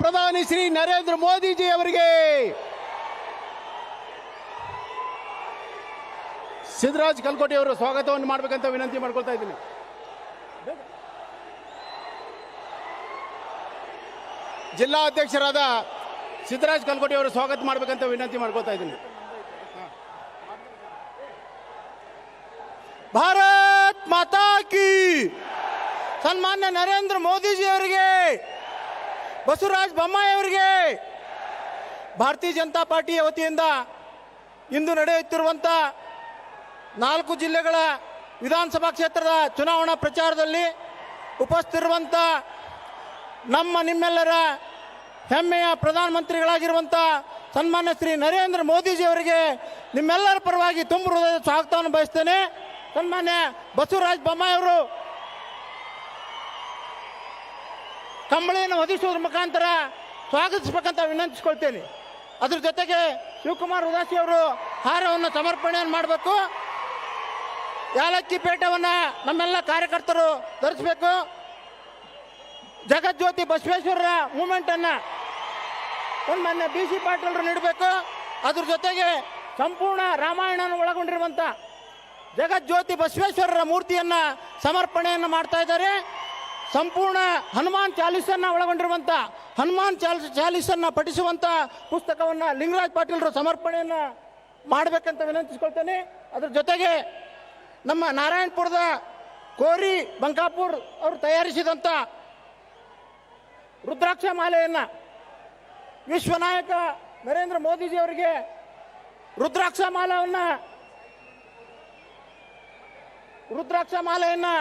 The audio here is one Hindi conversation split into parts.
ಪ್ರಧಾನಿ ಶ್ರೀ ನರೇಂದ್ರ ಮೋದಿಜಿ ಅವರಿಗೆ ಸಿದ್ದರಾಜ್ ಕಲ್ಕೋಟಿ ಅವರು ಸ್ವಾಗತವನ್ನು ಮಾಡಬೇಕಂತ ವಿನಂತಿ ಮಾಡ್ಕೊಳ್ತಾ ಇದ್ದೀನಿ. ಜಿಲ್ಲಾ ಅಧ್ಯಕ್ಷರಾದ ಸಿದ್ದರಾಜ್ ಕಲ್ಕೋಟಿ ಅವರು ಸ್ವಾಗತ ಮಾಡಬೇಕಂತ ವಿನಂತಿ ಮಾಡ್ಕೊಳ್ತಾ ಇದ್ದೀನಿ. ಭಾರತ್ ಮಾತಾ ಕಿ ಸನ್ಮಾನ್ಯ ನರೇಂದ್ರ ಮೋದಿಜಿ ಅವರಿಗೆ, ಬಸವರಾಜ ಬೊಮ್ಮಾಯಿ ಅವರಿಗೆ ಭಾರತೀಯ ಜನತಾ ಪಾರ್ಟಿಯ ವತಿಯಿಂದ ಇಂದು ನಡೆಯುತ್ತಿರುವಂಥ 4 ಜಿಲ್ಲೆಗಳ ವಿಧಾನಸಭಾ ಕ್ಷೇತ್ರದ ಚುನಾವಣಾ ಪ್ರಚಾರದಲ್ಲಿ ಉಪಸ್ಥಿತಿರುವಂಥ ನಿಮ್ಮೆಲ್ಲರ ಹೆಮ್ಮೆಯ ಪ್ರಧಾನಮಂತ್ರಿಗಳಾಗಿರುವಂಥ ಸನ್ಮಾನ್ಯ ಶ್ರೀ ನರೇಂದ್ರ ಮೋದಿಜಿ ಅವರಿಗೆ ನಿಮ್ಮೆಲ್ಲರ ಪರವಾಗಿ ತುಂಬ ಹೃದಯದ ಸ್ವಾಗತವನ್ನು ಬಯಸ್ತೇನೆ. ಸನ್ಮಾನ್ಯ ಬಸವರಾಜ ಬೊಮ್ಮಾಯಿ ಅವರು ಕಂಬಳಿಯನ್ನು ಹೊದಿಸುವುದರ ಮುಖಾಂತರ ಸ್ವಾಗತಿಸಬೇಕಂತ ವಿನಂತಿಸ್ಕೊಳ್ತೇನೆ. ಅದ್ರ ಜೊತೆಗೆ ಶಿವಕುಮಾರ್ ಉದಾಸಿ ಅವರು ಹಾರವನ್ನು ಸಮರ್ಪಣೆಯನ್ನು ಮಾಡಬೇಕು. ಯಾಲಕ್ಕಿ ಪೇಟವನ್ನು ನಮ್ಮೆಲ್ಲ ಕಾರ್ಯಕರ್ತರು ಧರಿಸಬೇಕು. ಜಗಜ್ಯೋತಿ ಬಸವೇಶ್ವರರ ಮೂಮೆಂಟನ್ನು ಸನ್ಮಾನ್ಯ BC ಪಾಟೀಲರು ನೀಡಬೇಕು. ಅದ್ರ ಜೊತೆಗೆ ಸಂಪೂರ್ಣ ರಾಮಾಯಣನ ಒಳಗೊಂಡಿರುವಂಥ ಜಗಜ್ಯೋತಿ ಬಸವೇಶ್ವರರ ಮೂರ್ತಿಯನ್ನು ಸಮರ್ಪಣೆಯನ್ನು ಮಾಡ್ತಾ ಇದ್ದಾರೆ. ಸಂಪೂರ್ಣ ಹನುಮಾನ್ ಚಾಲೀಸನ್ನು ಒಳಗೊಂಡಿರುವಂಥ ಹನುಮಾನ್ ಚಾಲೀಸನ್ನು ಪಠಿಸುವಂಥ ಪುಸ್ತಕವನ್ನು ಲಿಂಗರಾಜ್ ಪಾಟೀಲರು ಸಮರ್ಪಣೆಯನ್ನು ಮಾಡಬೇಕಂತ ವಿನಂತಿಸ್ಕೊಳ್ತೇನೆ. ಅದ್ರ ಜೊತೆಗೆ ನಮ್ಮ ನಾರಾಯಣಪುರದ ಕೋರಿ ಬಂಕಾಪುರ್ ಅವರು ತಯಾರಿಸಿದಂಥ ರುದ್ರಾಕ್ಷ ಮಾಲೆಯನ್ನು ವಿಶ್ವನಾಯಕ ನರೇಂದ್ರ ಮೋದಿಜಿ ಅವರಿಗೆ ರುದ್ರಾಕ್ಷ ಮಾಲೆಯನ್ನು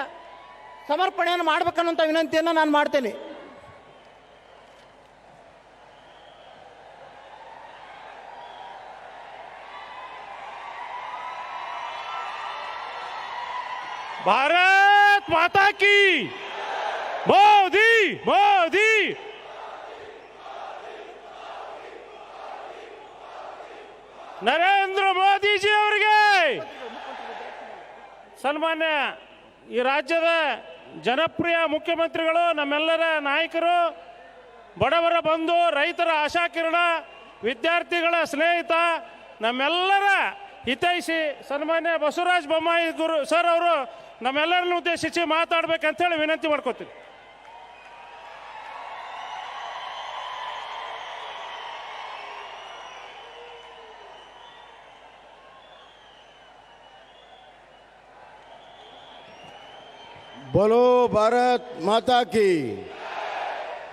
ಸಮರ್ಪಣೆಯನ್ನು ಮಾಡಬೇಕನ್ನೋಂಥ ವಿನಂತಿಯನ್ನು ನಾನು ಮಾಡ್ತೇನೆ. ಭಾರತ್ ಮಾತಾ ಕಿ ಮೋದಿ ಮೋದಿ ನರೇಂದ್ರ ಮೋದಿಜಿ ಅವರಿಗೆ ಸನ್ಮಾನ್ಯ ಈ ರಾಜ್ಯದ ಜನಪ್ರಿಯ ಮುಖ್ಯಮಂತ್ರಿಗಳು, ನಮ್ಮೆಲ್ಲರ ನಾಯಕರು, ಬಡವರ ಬಂಧು, ರೈತರ ಆಶಾಕಿರಣ, ವಿದ್ಯಾರ್ಥಿಗಳ ಸ್ನೇಹಿತ, ನಮ್ಮೆಲ್ಲರ ಹಿತೈಷಿ ಸನ್ಮಾನ್ಯ ಬಸವರಾಜ ಬೊಮ್ಮಾಯಿ ಗುರು ಸರ್ ಅವರು ನಮ್ಮೆಲ್ಲರನ್ನು ಉದ್ದೇಶಿಸಿ ಮಾತಾಡ್ಬೇಕಂತೇಳಿ ವಿನಂತಿ ಮಾಡ್ಕೋತೀವಿ. बोलो भारत माता की,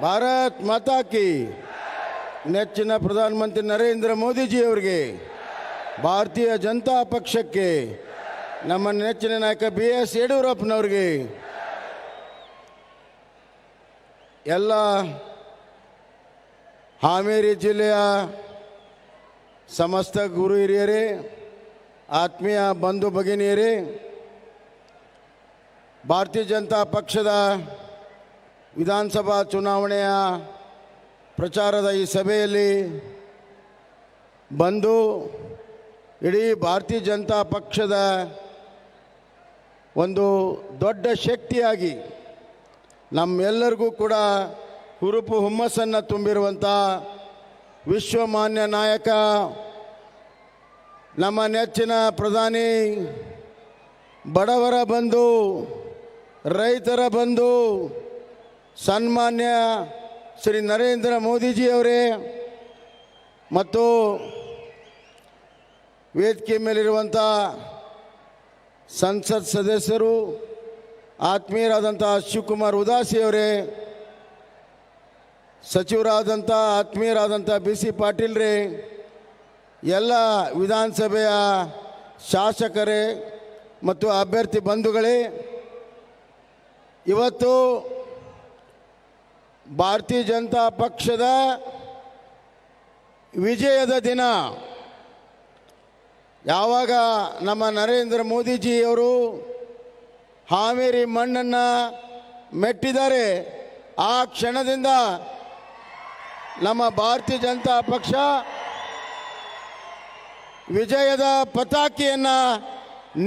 ಭಾರತ್ ಮಾತಾ ಕಿ. ನೆಚ್ಚಿನ ಪ್ರಧಾನಮಂತ್ರಿ ನರೇಂದ್ರ ಮೋದಿಜಿ ಅವರಿಗೆ, ಭಾರತೀಯ ಜನತಾ ಪಕ್ಷಕ್ಕೆ, ನಮ್ಮ ನೆಚ್ಚಿನ ನಾಯಕ BS ಯಡಿಯೂರಪ್ಪನವ್ರಿಗೆ, ಎಲ್ಲ ಹಾವೇರಿ ಜಿಲ್ಲೆಯ ಸಮಸ್ತ ಗುರು ಹಿರಿಯರೇ, ಆತ್ಮೀಯ ಬಂಧು ಭಗಿನಿಯರೇ, ಭಾರತೀಯ ಜನತಾ ಪಕ್ಷದ ವಿಧಾನಸಭಾ ಚುನಾವಣೆಯ ಪ್ರಚಾರದ ಈ ಸಭೆಯಲ್ಲಿ ಬಂದು ಇಡೀ ಭಾರತೀಯ ಜನತಾ ಪಕ್ಷದ ಒಂದು ದೊಡ್ಡ ಶಕ್ತಿಯಾಗಿ ನಮ್ಮೆಲ್ಲರಿಗೂ ಕೂಡ ಹುರುಪು ಹುಮ್ಮಸ್ಸನ್ನು ತುಂಬಿರುವಂಥ ವಿಶ್ವಮಾನ್ಯ ನಾಯಕ, ನಮ್ಮ ನೆಚ್ಚಿನ ಪ್ರಧಾನಿ, ಬಡವರ ಬಂಧು, ರೈತರ ಬಂಧು, ಸನ್ಮಾನ್ಯ ಶ್ರೀ ನರೇಂದ್ರ ಮೋದಿಜಿ ಅವರೇ, ಮತ್ತು ವೇದಿಕೆ ಮೇಲಿರುವಂಥ ಸಂಸತ್ ಸದಸ್ಯರು, ಆತ್ಮೀಯರಾದಂಥ ಶಿವಕುಮಾರ್ ಉದಾಸಿ ಅವರೇ, ಸಚಿವರಾದಂಥ ಆತ್ಮೀಯರಾದಂಥ BC ಪಾಟೀಲ್ರೇ, ಎಲ್ಲ ವಿಧಾನಸಭೆಯ ಶಾಸಕರೇ ಮತ್ತು ಅಭ್ಯರ್ಥಿ ಬಂಧುಗಳೇ, ಇವತ್ತು ಭಾರತೀಯ ಜನತಾ ಪಕ್ಷದ ವಿಜಯದ ದಿನ. ಯಾವಾಗ ನಮ್ಮ ನರೇಂದ್ರ ಮೋದಿಜಿಯವರು ಹಾವೇರಿ ಮಣ್ಣನ್ನು ಮೆಟ್ಟಿದ್ದಾರೆ, ಆ ಕ್ಷಣದಿಂದ ನಮ್ಮ ಭಾರತೀಯ ಜನತಾ ಪಕ್ಷ ವಿಜಯದ ಪತಾಕೆಯನ್ನು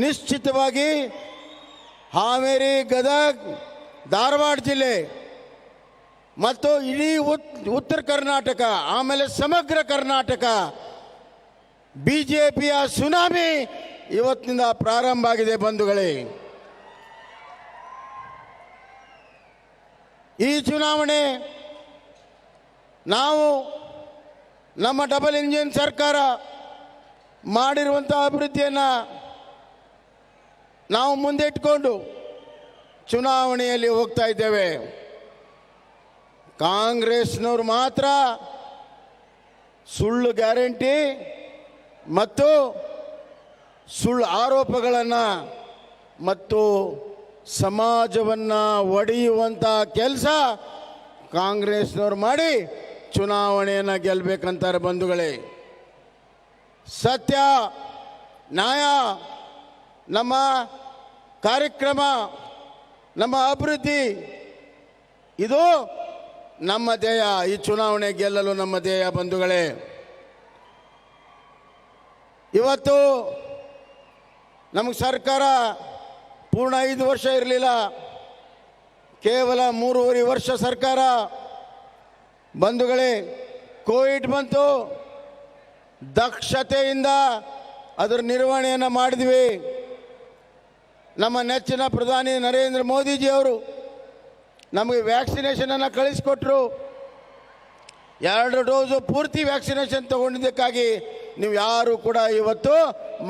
ನಿಶ್ಚಿತವಾಗಿ ಹಾವೇರಿ, ಗದಗ, ಧಾರವಾಡ ಜಿಲ್ಲೆ ಮತ್ತು ಇಡೀ ಉತ್ತರ ಕರ್ನಾಟಕ, ಆಮೇಲೆ ಸಮಗ್ರ ಕರ್ನಾಟಕ ಬಿಜೆಪಿಯ ಸುನಾಮಿ ಇವತ್ತಿನಿಂದ ಪ್ರಾರಂಭ ಆಗಿದೆ ಬಂಧುಗಳೇ. ಈ ಚುನಾವಣೆ ನಾವು ನಮ್ಮ ಡಬಲ್ ಇಂಜಿನ್ ಸರ್ಕಾರ ಮಾಡಿರುವಂಥ ಅಭಿವೃದ್ಧಿಯನ್ನು ನಾವು ಮುಂದೆ ಇಟ್ಕೊಂಡು ಚುನಾವಣೆಯಲ್ಲಿ ಹೋಗ್ತಾ ಇದ್ದೇವೆ. ಕಾಂಗ್ರೆಸ್ನವರು ಮಾತ್ರ ಸುಳ್ಳು ಗ್ಯಾರಂಟಿ ಮತ್ತು ಸುಳ್ಳು ಆರೋಪಗಳನ್ನು ಮತ್ತು ಸಮಾಜವನ್ನು ಒಡೆಯುವಂಥ ಕೆಲಸ ಕಾಂಗ್ರೆಸ್ನವ್ರು ಮಾಡಿ ಚುನಾವಣೆಯನ್ನು ಗೆಲ್ಲಬೇಕಂತಾರೆ ಬಂಧುಗಳೇ. ಸತ್ಯ, ನ್ಯಾಯ, ನಮ್ಮ ಕಾರ್ಯಕ್ರಮ, ನಮ್ಮ ಅಭಿವೃದ್ಧಿ ಇದು ನಮ್ಮ ಧ್ಯೇಯ. ಈ ಚುನಾವಣೆ ಗೆಲ್ಲಲು ನಮ್ಮ ಧ್ಯೇಯ ಬಂಧುಗಳೇ. ಇವತ್ತು ನಮಗೆ ಸರ್ಕಾರ ಪೂರ್ಣ 5 ವರ್ಷ ಇರಲಿಲ್ಲ, ಕೇವಲ 3.5 ವರ್ಷ ಸರ್ಕಾರ. ಬಂಧುಗಳೇ, ಕೋವಿಡ್ ಬಂತು, ದಕ್ಷತೆಯಿಂದ ಅದರ ನಿರ್ವಹಣೆಯನ್ನು ಮಾಡಿದ್ವಿ. ನಮ್ಮ ನೆಚ್ಚಿನ ಪ್ರಧಾನಿ ನರೇಂದ್ರ ಮೋದಿಜಿಯವರು ನಮಗೆ ವ್ಯಾಕ್ಸಿನೇಷನನ್ನು ಕಳಿಸಿಕೊಟ್ರು. 2 ಡೋಸು ಪೂರ್ತಿ ವ್ಯಾಕ್ಸಿನೇಷನ್ ತಗೊಂಡಿದ್ದಕ್ಕಾಗಿ ನೀವು ಯಾರು ಕೂಡ ಇವತ್ತು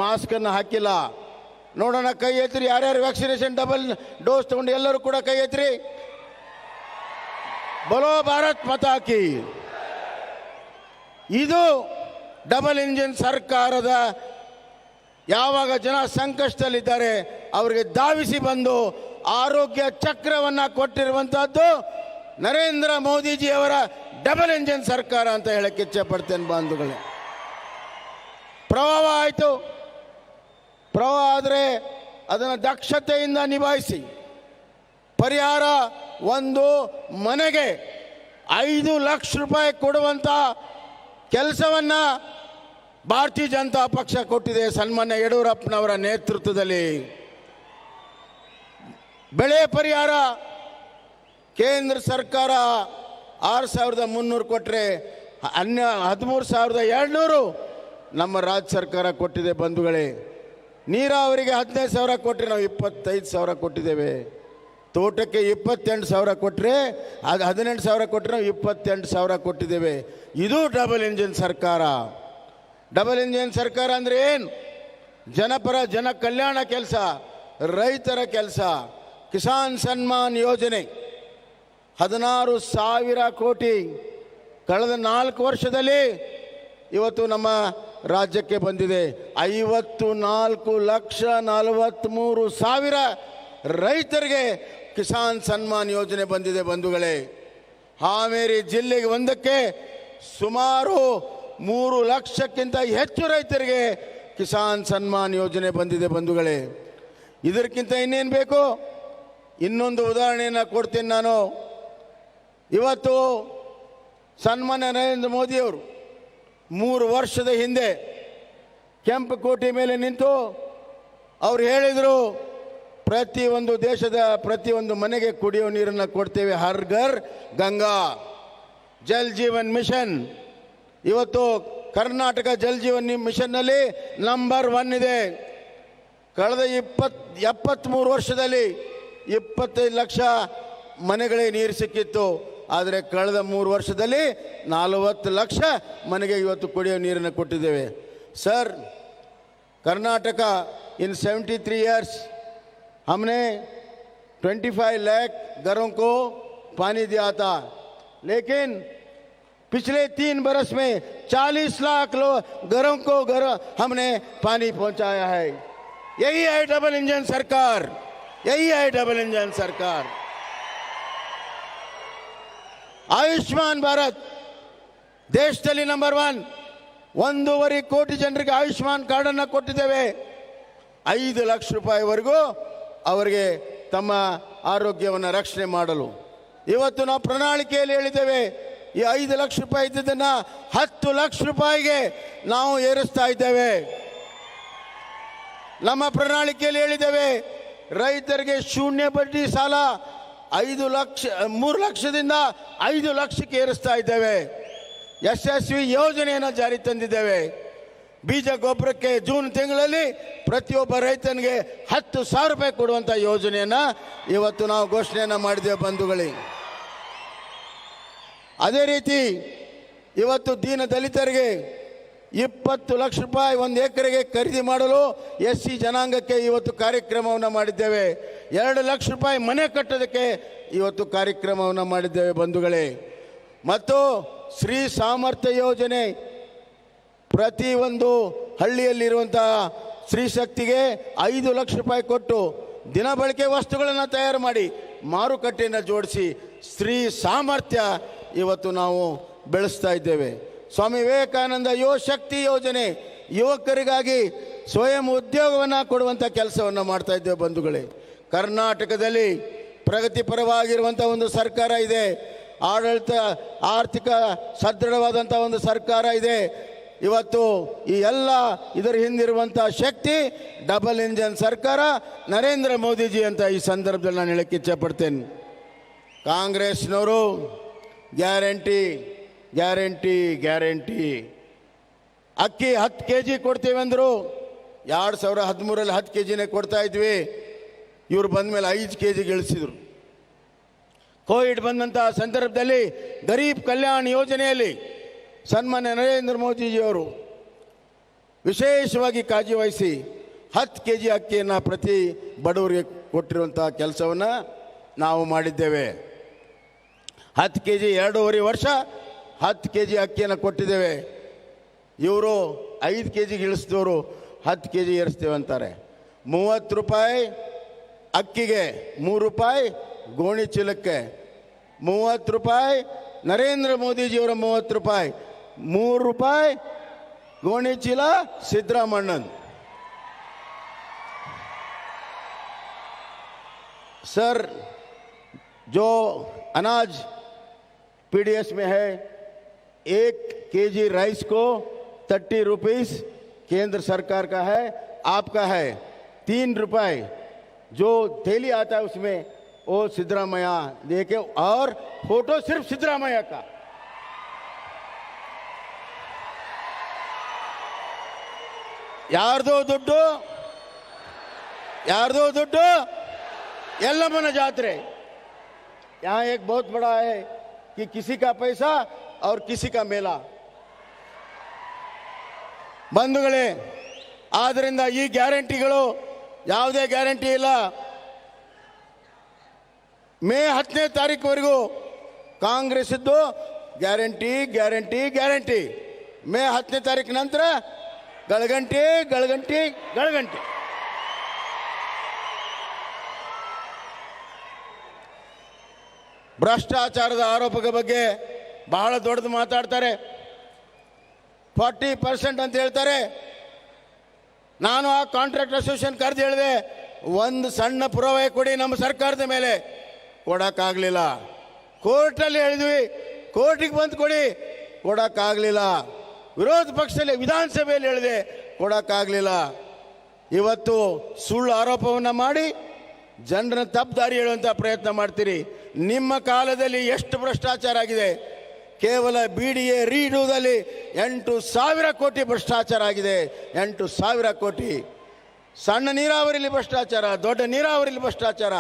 ಮಾಸ್ಕನ್ನು ಹಾಕಿಲ್ಲ. ನೋಡೋಣ, ಕೈ ಎತ್ತಿರಿ. ಯಾರ್ಯಾರು ವ್ಯಾಕ್ಸಿನೇಷನ್ ಡಬಲ್ ಡೋಸ್ ತಗೊಂಡು ಎಲ್ಲರೂ ಕೂಡ ಕೈ ಎತ್ತಿರಿ. ಬೋಲೋ ಭಾರತ್ ಮಾತಾ ಕಿ. ಇದು ಡಬಲ್ ಇಂಜಿನ್ ಸರ್ಕಾರದ, ಯಾವಾಗ ಜನ ಸಂಕಷ್ಟದಲ್ಲಿದ್ದಾರೆ ಅವರಿಗೆ ಧಾವಿಸಿ ಬಂದು ಆರೋಗ್ಯ ಚಕ್ರವನ್ನು ಕೊಟ್ಟಿರುವಂಥದ್ದು ನರೇಂದ್ರ ಮೋದಿಜಿಯವರ ಡಬಲ್ ಇಂಜಿನ್ ಸರ್ಕಾರ ಅಂತ ಹೇಳಕ್ಕೆ ಇಚ್ಛೆ ಪಡ್ತೇನೆ ಬಂಧುಗಳೇ. ಪ್ರವಾಹ ಆಯಿತು, ಪ್ರವಾಹ ಆದರೆ ಅದನ್ನು ದಕ್ಷತೆಯಿಂದ ನಿಭಾಯಿಸಿ ಪರಿಹಾರ, ಒಂದು ಮನೆಗೆ 5 ಲಕ್ಷ ರೂಪಾಯಿ ಕೊಡುವಂಥ ಕೆಲಸವನ್ನು ಭಾರತೀಯ ಜನತಾ ಪಕ್ಷ ಕೊಟ್ಟಿದೆ ಸನ್ಮಾನ್ಯ ಯಡಿಯೂರಪ್ಪನವರ ನೇತೃತ್ವದಲ್ಲಿ. ಬೆಳೆ ಪರಿಹಾರ ಕೇಂದ್ರ ಸರ್ಕಾರ 6,300 ಕೊಟ್ಟರೆ 13,200 ನಮ್ಮ ರಾಜ್ಯ ಸರ್ಕಾರ ಕೊಟ್ಟಿದೆ ಬಂಧುಗಳೇ. ನೀರಾವರಿಗೆ 15,000 ಕೊಟ್ಟರೆ ನಾವು 25,000 ಕೊಟ್ಟಿದ್ದೇವೆ. ತೋಟಕ್ಕೆ 28,000 ಕೊಟ್ಟರೆ ಅದು 18,000 ಕೊಟ್ಟರೆ ನಾವು 28,000 ಕೊಟ್ಟಿದ್ದೇವೆ. ಇದು ಡಬಲ್ ಇಂಜಿನ್ ಸರ್ಕಾರ. ಡಬಲ್ ಇಂಜಿನ್ ಸರ್ಕಾರ ಅಂದರೆ ಏನು? ಜನಪರ, ಜನ ಕಲ್ಯಾಣ ಕೆಲಸ, ರೈತರ ಕೆಲಸ. ಕಿಸಾನ್ ಸನ್ಮಾನ್ ಯೋಜನೆ 16,000 ಕೋಟಿ ಕಳೆದ 4 ವರ್ಷದಲ್ಲಿ ಇವತ್ತು ನಮ್ಮ ರಾಜ್ಯಕ್ಕೆ ಬಂದಿದೆ. 54,43,000 ರೈತರಿಗೆ ಕಿಸಾನ್ ಸನ್ಮಾನ್ ಯೋಜನೆ ಬಂದಿದೆ ಬಂಧುಗಳೇ. ಹಾವೇರಿ ಜಿಲ್ಲೆಗೆ ಒಂದಕ್ಕೆ ಸುಮಾರು 3 ಲಕ್ಷಕ್ಕಿಂತ ಹೆಚ್ಚು ರೈತರಿಗೆ ಕಿಸಾನ್ ಸನ್ಮಾನ್ ಯೋಜನೆ ಬಂದಿದೆ ಬಂಧುಗಳೇ. ಇದಕ್ಕಿಂತ ಇನ್ನೇನು ಬೇಕು? ಇನ್ನೊಂದು ಉದಾಹರಣೆಯನ್ನು ಕೊಡ್ತೀನಿ ನಾನು. ಇವತ್ತು ಸನ್ಮಾನ್ಯ ನರೇಂದ್ರ ಮೋದಿಯವರು 3 ವರ್ಷದ ಹಿಂದೆ ಕೆಂಪು ಕೋಟೆ ಮೇಲೆ ನಿಂತು ಅವರು ಹೇಳಿದರು, ಪ್ರತಿಯೊಂದು ದೇಶದ ಪ್ರತಿಯೊಂದು ಮನೆಗೆ ಕುಡಿಯುವ ನೀರನ್ನು ಕೊಡ್ತೇವೆ, ಹರ್ ಘರ್ ಗಂಗಾ, ಜಲ್ ಜೀವನ್ ಮಿಷನ್. ಇವತ್ತು ಕರ್ನಾಟಕ ಜಲ್ ಜೀವನ್ ಮಿಷನ್ನಲ್ಲಿ ನಂಬರ್ 1 ಇದೆ. ಕಳೆದ 73 ವರ್ಷದಲ್ಲಿ 25 ಲಕ್ಷ ಮನೆಗಳಿಗೆ ನೀರು ಸಿಕ್ಕಿತ್ತು. ಆದರೆ ಕಳೆದ 3 ವರ್ಷದಲ್ಲಿ 40 ಲಕ್ಷ ಮನೆಗೆ ಇವತ್ತು ಕುಡಿಯೋ ನೀರನ್ನು ಕೊಟ್ಟಿದ್ದೇವೆ. सर, कर्नाटक इन 73 ईयर्स हमने 25 लाख घरों को पानी दिया था, लेकिन पिछले 3 बरस में 40 लाख घरों को हमने पानी पहुंचाया है. यही है डबल इंजन सरकार, यही है डबल इंजन सरकार. आयुष्मान भारत ದೇಶದಲ್ಲಿ ನಂಬರ್ 1. 1.5 ಕೋಟಿ ಜನರಿಗೆ ಆಯುಷ್ಮಾನ್ ಕಾರ್ಡನ್ನು ಕೊಟ್ಟಿದ್ದೇವೆ. 5 ಲಕ್ಷ ರೂಪಾಯಿವರೆಗೂ ಅವರಿಗೆ ತಮ್ಮ ಆರೋಗ್ಯವನ್ನು ರಕ್ಷಣೆ ಮಾಡಲು ಇವತ್ತು ನಾವು ಪ್ರಣಾಳಿಕೆಯಲ್ಲಿ ಹೇಳಿದ್ದೇವೆ. ಈ 5 ಲಕ್ಷ ರೂಪಾಯಿ ಇದ್ದದನ್ನು 10 ಲಕ್ಷ ರೂಪಾಯಿಗೆ ನಾವು ಏರಿಸ್ತಾ ಇದ್ದೇವೆ. ನಮ್ಮ ಪ್ರಣಾಳಿಕೆಯಲ್ಲಿ ಹೇಳಿದ್ದೇವೆ, ರೈತರಿಗೆ 0 ಬಡ್ಡಿ ಸಾಲ 3 ಲಕ್ಷದಿಂದ 5 ಲಕ್ಷಕ್ಕೆ ಏರಿಸ್ತಾ ಇದ್ದೇವೆ. ಯಶಸ್ವಿ ಯೋಜನೆಯನ್ನು ಜಾರಿ ತಂದಿದ್ದೇವೆ. ಬೀಜ ಗೊಬ್ಬರಕ್ಕೆ ಜೂನ್ ತಿಂಗಳಲ್ಲಿ ಪ್ರತಿಯೊಬ್ಬ ರೈತನಿಗೆ 10,000 ರೂಪಾಯಿ ಕೊಡುವಂಥ ಯೋಜನೆಯನ್ನು ಇವತ್ತು ನಾವು ಘೋಷಣೆಯನ್ನು ಮಾಡಿದ್ದೇವೆ ಬಂಧುಗಳೇ. ಅದೇ ರೀತಿ ಇವತ್ತು ದೀನ ದಲಿತರಿಗೆ 20 ಲಕ್ಷ ರೂಪಾಯಿ 1 ಎಕರೆಗೆ ಖರೀದಿ ಮಾಡಲು SC ಜನಾಂಗಕ್ಕೆ ಇವತ್ತು ಕಾರ್ಯಕ್ರಮವನ್ನು ಮಾಡಿದ್ದೇವೆ. 2 ಲಕ್ಷ ರೂಪಾಯಿ ಮನೆ ಕಟ್ಟೋದಕ್ಕೆ ಇವತ್ತು ಕಾರ್ಯಕ್ರಮವನ್ನು ಮಾಡಿದ್ದೇವೆ ಬಂಧುಗಳೇ. ಮತ್ತು ಶ್ರೀ ಸಾಮರ್ಥ್ಯ ಯೋಜನೆ, ಪ್ರತಿ ಒಂದು ಹಳ್ಳಿಯಲ್ಲಿರುವಂತಹ ಸ್ತ್ರೀ ಶಕ್ತಿಗೆ 5 ಲಕ್ಷ ರೂಪಾಯಿ ಕೊಟ್ಟು ದಿನಬಳಕೆ ವಸ್ತುಗಳನ್ನು ತಯಾರು ಮಾಡಿ ಮಾರುಕಟ್ಟೆಯನ್ನು ಜೋಡಿಸಿ ಸ್ತ್ರೀ ಸಾಮರ್ಥ್ಯ ಇವತ್ತು ನಾವು ಬೆಳೆಸ್ತಾ ಇದ್ದೇವೆ. ಸ್ವಾಮಿ ವಿವೇಕಾನಂದ ಯುವ ಶಕ್ತಿ ಯೋಜನೆ, ಯುವಕರಿಗಾಗಿ ಸ್ವಯಂ ಉದ್ಯೋಗವನ್ನು ಕೊಡುವಂಥ ಕೆಲಸವನ್ನು ಮಾಡ್ತಾ ಇದ್ದೇವೆ ಬಂಧುಗಳೇ. ಕರ್ನಾಟಕದಲ್ಲಿ ಪ್ರಗತಿಪರವಾಗಿರುವಂಥ ಒಂದು ಸರ್ಕಾರ ಇದೆ. ಆಡಳಿತ ಆರ್ಥಿಕ ಸದೃಢವಾದಂಥ ಒಂದು ಸರ್ಕಾರ ಇದೆ. ಇವತ್ತು ಈ ಎಲ್ಲ ಇದರ ಹಿಂದಿರುವಂಥ ಶಕ್ತಿ ಡಬಲ್ ಇಂಜನ್ ಸರ್ಕಾರ ನರೇಂದ್ರ ಮೋದಿಜಿ ಅಂತ ಈ ಸಂದರ್ಭದಲ್ಲಿ ನಾನು ಹೇಳಕ್ಕೆ ಇಚ್ಛೆಪಡ್ತೇನೆ. ಕಾಂಗ್ರೆಸ್ನವರು ಗ್ಯಾರಂಟಿ ಗ್ಯಾರಂಟಿ ಗ್ಯಾರಂಟಿ, ಅಕ್ಕಿ 10 kg ಕೊಡ್ತೇವೆ ಅಂದರು. 2013ರಲ್ಲಿ 10 kgನೇ ಕೊಡ್ತಾ ಇದ್ವಿ. ಇವರು ಬಂದ ಮೇಲೆ 5 kg ಇಳಿಸಿದ್ರು. ಕೋವಿಡ್ ಬಂದಂಥ ಸಂದರ್ಭದಲ್ಲಿ ಗರೀಬ್ ಕಲ್ಯಾಣ ಯೋಜನೆಯಲ್ಲಿ ಸನ್ಮಾನ್ಯ ನರೇಂದ್ರ ಮೋದಿಜಿಯವರು ವಿಶೇಷವಾಗಿ ಕಾಳಜಿ ವಹಿಸಿ 10 kg ಅಕ್ಕಿಯನ್ನು ಪ್ರತಿ ಬಡವರಿಗೆ ಕೊಟ್ಟಿರುವಂಥ ಕೆಲಸವನ್ನು ನಾವು ಮಾಡಿದ್ದೇವೆ. 10 kg 2.5 ವರ್ಷ 10 kg ಅಕ್ಕಿಯನ್ನು ಕೊಟ್ಟಿದ್ದೇವೆ. ಇವರು 5 kg ಇಳಿಸಿದವರು 10 kg ಏರಿಸ್ತೇವೆ ಅಂತಾರೆ. 30 ರೂಪಾಯಿ ಅಕ್ಕಿಗೆ, 3 ರೂಪಾಯಿ ಗೋಣಿ ಚೀಲಕ್ಕೆ, 30 ರೂಪಾಯಿ ನರೇಂದ್ರ ಮೋದಿಜಿಯವರ 30 ರೂಪಾಯಿ, 3 ರೂಪಾಯಿ ಗೋಣಿ ಚೀಲ ಸಿದ್ದರಾಮಣ್ಣನ್. सर, जो अनाज PDS में है, 1 kg राइस को 30 रुपीस केंद्र सरकार का है, आपका है 3 रुपए. जो थैली आता है उसमें वो सिद्धरामैया देके, और फोटो सिर्फ सिद्धरामैया का. ಯಾರ್ದೋ ದುಡ್ಡು यल्लम्मन जात्रे. यहाँ एक बहुत बड़ा है कि किसी का पैसा और किसी का मेला. ಬಂಧುಗಳೇ, ಆದ್ದರಿಂದ ಈ ಗ್ಯಾರಂಟಿಗಳು ಯಾವುದೇ ಗ್ಯಾರಂಟಿ ಇಲ್ಲ. ಮೇ 10ನೇ ತಾರೀಕುವರೆಗೂ ಕಾಂಗ್ರೆಸ್ ಇದ್ದು ಗ್ಯಾರಂಟಿ ಗ್ಯಾರಂಟಿ ಗ್ಯಾರಂಟಿ. ಮೇ 10ನೇ ತಾರೀಕು ನಂತರ ಗಳಗಂಟಿ ಗಳಗಂಟಿ ಗಳಗಂಟಿ. ಭ್ರಷ್ಟಾಚಾರದ ಆರೋಪದ ಬಗ್ಗೆ ಬಹಳ ದೊಡ್ಡದು ಮಾತಾಡ್ತಾರೆ. 40% ಅಂತ ಹೇಳ್ತಾರೆ. ನಾನು ಆ ಕಾಂಟ್ರಾಕ್ಟ್ ಅಸೋಸಿಯೇಷನ್ ಕರೆದು ಹೇಳಿದೆ, ಒಂದು ಸಣ್ಣ ಪುರಾವೆ ಕೊಡಿ ನಮ್ಮ ಸರ್ಕಾರದ ಮೇಲೆ. ಕೊಡೋಕ್ಕಾಗಲಿಲ್ಲ. ಕೋರ್ಟಲ್ಲಿ ಹೇಳಿದ್ವಿ, ಕೋರ್ಟಿಗೆ ಬಂದು ಕೊಡಿ, ಕೊಡೋಕ್ಕಾಗಲಿಲ್ಲ. ವಿರೋಧ ಪಕ್ಷದಲ್ಲಿ ವಿಧಾನಸಭೆಯಲ್ಲಿ ಹೇಳಿದೆ, ಕೊಡೋಕ್ಕಾಗಲಿಲ್ಲ. ಇವತ್ತು ಸುಳ್ಳು ಆರೋಪವನ್ನು ಮಾಡಿ ಜನರನ್ನ ತಪ್ಪು ದಾರಿ ಹೇಳುವಂಥ ಪ್ರಯತ್ನ ಮಾಡ್ತೀರಿ. ನಿಮ್ಮ ಕಾಲದಲ್ಲಿ ಎಷ್ಟು ಭ್ರಷ್ಟಾಚಾರ ಆಗಿದೆ. ಕೇವಲ BDA ರೀಡುವುದಲ್ಲಿ 8,000 ಕೋಟಿ ಭ್ರಷ್ಟಾಚಾರ ಆಗಿದೆ. 8,000 ಕೋಟಿ. ಸಣ್ಣ ನೀರಾವರಿಯಲ್ಲಿ ಭ್ರಷ್ಟಾಚಾರ, ದೊಡ್ಡ ನೀರಾವರಿಯಲ್ಲಿ ಭ್ರಷ್ಟಾಚಾರ.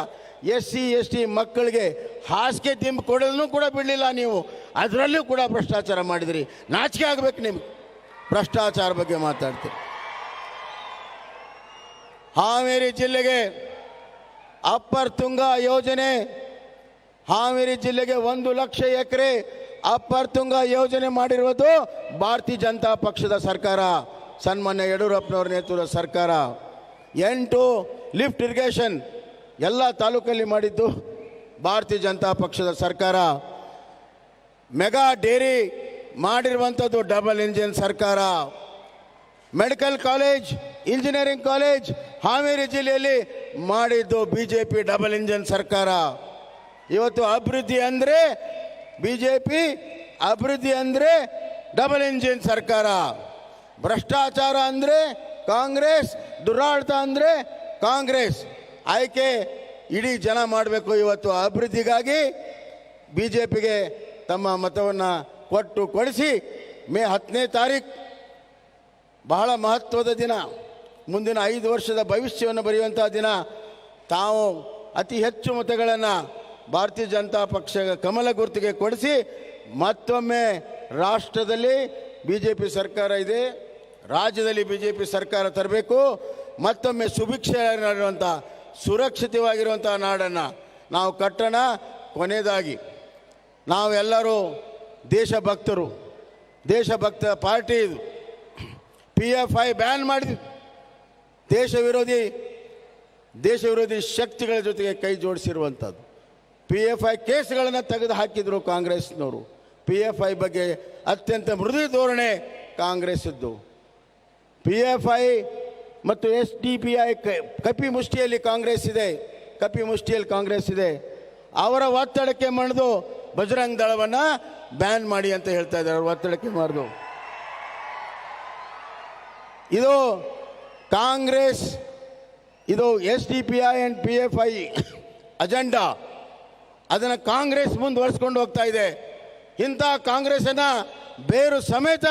SC ST ಮಕ್ಕಳಿಗೆ ಹಾಸಿಗೆ ದಿಂಬು ಕೊಡೋದನ್ನು ಕೂಡ ಬಿಡಲಿಲ್ಲ ನೀವು. ಅದರಲ್ಲೂ ಕೂಡ ಭ್ರಷ್ಟಾಚಾರ ಮಾಡಿದಿರಿ. ನಾಚಿಕೆ ಆಗಬೇಕು ನಿಮ್ಗೆ. ಭ್ರಷ್ಟಾಚಾರ ಬಗ್ಗೆ ಮಾತಾಡ್ತೀರಿ. ಹಾವೇರಿ ಜಿಲ್ಲೆಗೆ ಅಪ್ಪರ್ ತುಂಗಾ ಯೋಜನೆ, ಹಾವೇರಿ ಜಿಲ್ಲೆಗೆ 1 ಲಕ್ಷ ಎಕರೆ ಅಪ್ಪರ್ ತುಂಗಾ ಯೋಜನೆ ಮಾಡಿರುವುದು ಭಾರತೀಯ ಜನತಾ ಪಕ್ಷದ ಸರ್ಕಾರ, ಸನ್ಮಾನ್ಯ ಯಡಿಯೂರಪ್ಪನವರ ನೇತೃತ್ವದ ಸರ್ಕಾರ. 8 ಲಿಫ್ಟ್ ಇರಿಗೇಷನ್ ಎಲ್ಲ ತಾಲೂಕಲ್ಲಿ ಮಾಡಿದ್ದು ಭಾರತೀಯ ಜನತಾ ಪಕ್ಷದ ಸರ್ಕಾರ. ಮೆಗಾ ಡೇರಿ ಮಾಡಿರುವಂಥದ್ದು ಡಬಲ್ ಇಂಜಿನ್ ಸರ್ಕಾರ. Medical college, engineering college Haveri ಜಿಲ್ಲೆಯಲ್ಲಿ ಮಾಡಿದ್ದು BJP ಡಬಲ್ ಇಂಜಿನ್ ಸರ್ಕಾರ. ಇವತ್ತು ಅಭಿವೃದ್ಧಿ ಅಂದರೆ BJP, ಅಭಿವೃದ್ಧಿ ಅಂದರೆ ಡಬಲ್ ಇಂಜಿನ್ ಸರ್ಕಾರ. ಭ್ರಷ್ಟಾಚಾರ ಅಂದರೆ ಕಾಂಗ್ರೆಸ್, ದುರಾಡಳಿತ ಅಂದರೆ ಕಾಂಗ್ರೆಸ್. ಆಯ್ಕೆ ಇಡೀ ಜನ ಮಾಡಬೇಕು. ಇವತ್ತು ಅಭಿವೃದ್ಧಿಗಾಗಿ ಬಿ ಜೆ ಪಿಗೆ ತಮ್ಮ ಮತವನ್ನು ಕೊಡಿಸಿ ಮೇ 10ನೇ ತಾರೀಕು ಬಹಳ ಮಹತ್ವದ ದಿನ, ಮುಂದಿನ 5 ವರ್ಷದ ಭವಿಷ್ಯವನ್ನು ಬರೆಯುವಂಥ ದಿನ. ತಾವು ಅತಿ ಹೆಚ್ಚು ಮತಗಳನ್ನು ಭಾರತೀಯ ಜನತಾ ಪಕ್ಷ ಕಮಲ ಗುರುತಿಗೆ ಕೊಡಿಸಿ ಮತ್ತೊಮ್ಮೆ ರಾಷ್ಟ್ರದಲ್ಲಿ ಬಿ ಜೆ ಪಿ ಸರ್ಕಾರ ಇದೆ, ರಾಜ್ಯದಲ್ಲಿ ಬಿ ಜೆ ಪಿ ಸರ್ಕಾರ ತರಬೇಕು. ಮತ್ತೊಮ್ಮೆ ಸುಭಿಕ್ಷೆಯಾಗಿರುವಂಥ ಸುರಕ್ಷಿತವಾಗಿರುವಂಥ ನಾಡನ್ನು ನಾವು ಕಟ್ಟೋಣ. ಕೊನೆಯದಾಗಿ ನಾವೆಲ್ಲರೂ ದೇಶಭಕ್ತರು, ದೇಶಭಕ್ತ ಪಾರ್ಟಿ ಇದು. PFI ಬ್ಯಾನ್ ಮಾಡಿದ್ವಿ. ದೇಶ ವಿರೋಧಿ ಶಕ್ತಿಗಳ ಜೊತೆಗೆ ಕೈ ಜೋಡಿಸಿರುವಂಥದ್ದು. PFI ಕೇಸ್ಗಳನ್ನು ತೆಗೆದು ಹಾಕಿದ್ರು ಕಾಂಗ್ರೆಸ್ನವರು. PFI ಬಗ್ಗೆ ಅತ್ಯಂತ ಮೃದು ಧೋರಣೆ ಕಾಂಗ್ರೆಸ್ಸದ್ದು. PFI ಮತ್ತು SDPI ಕಪಿ ಮುಷ್ಟಿಯಲ್ಲಿ ಕಾಂಗ್ರೆಸ್ ಇದೆ. ಅವರ ಒತ್ತಡಕ್ಕೆ ಮಣಿದು ಬಜರಂಗ್ ದಳವನ್ನು ಬ್ಯಾನ್ ಮಾಡಿ ಅಂತ ಹೇಳ್ತಾ ಇದ್ದಾರೆ. ಅವ್ರ ಒತ್ತಡಕ್ಕೆ ಮಾಡಿದು ಇದು ಕಾಂಗ್ರೆಸ್, ಇದು SDPI ಆ್ಯಂಡ್ PFI ಅಜೆಂಡಾ. ಅದನ್ನು ಕಾಂಗ್ರೆಸ್ ಮುಂದುವರಿಸ್ಕೊಂಡು ಹೋಗ್ತಾ ಇದೆ. ಇಂಥ ಕಾಂಗ್ರೆಸ್ಸನ್ನು ಬೇರು ಸಮೇತ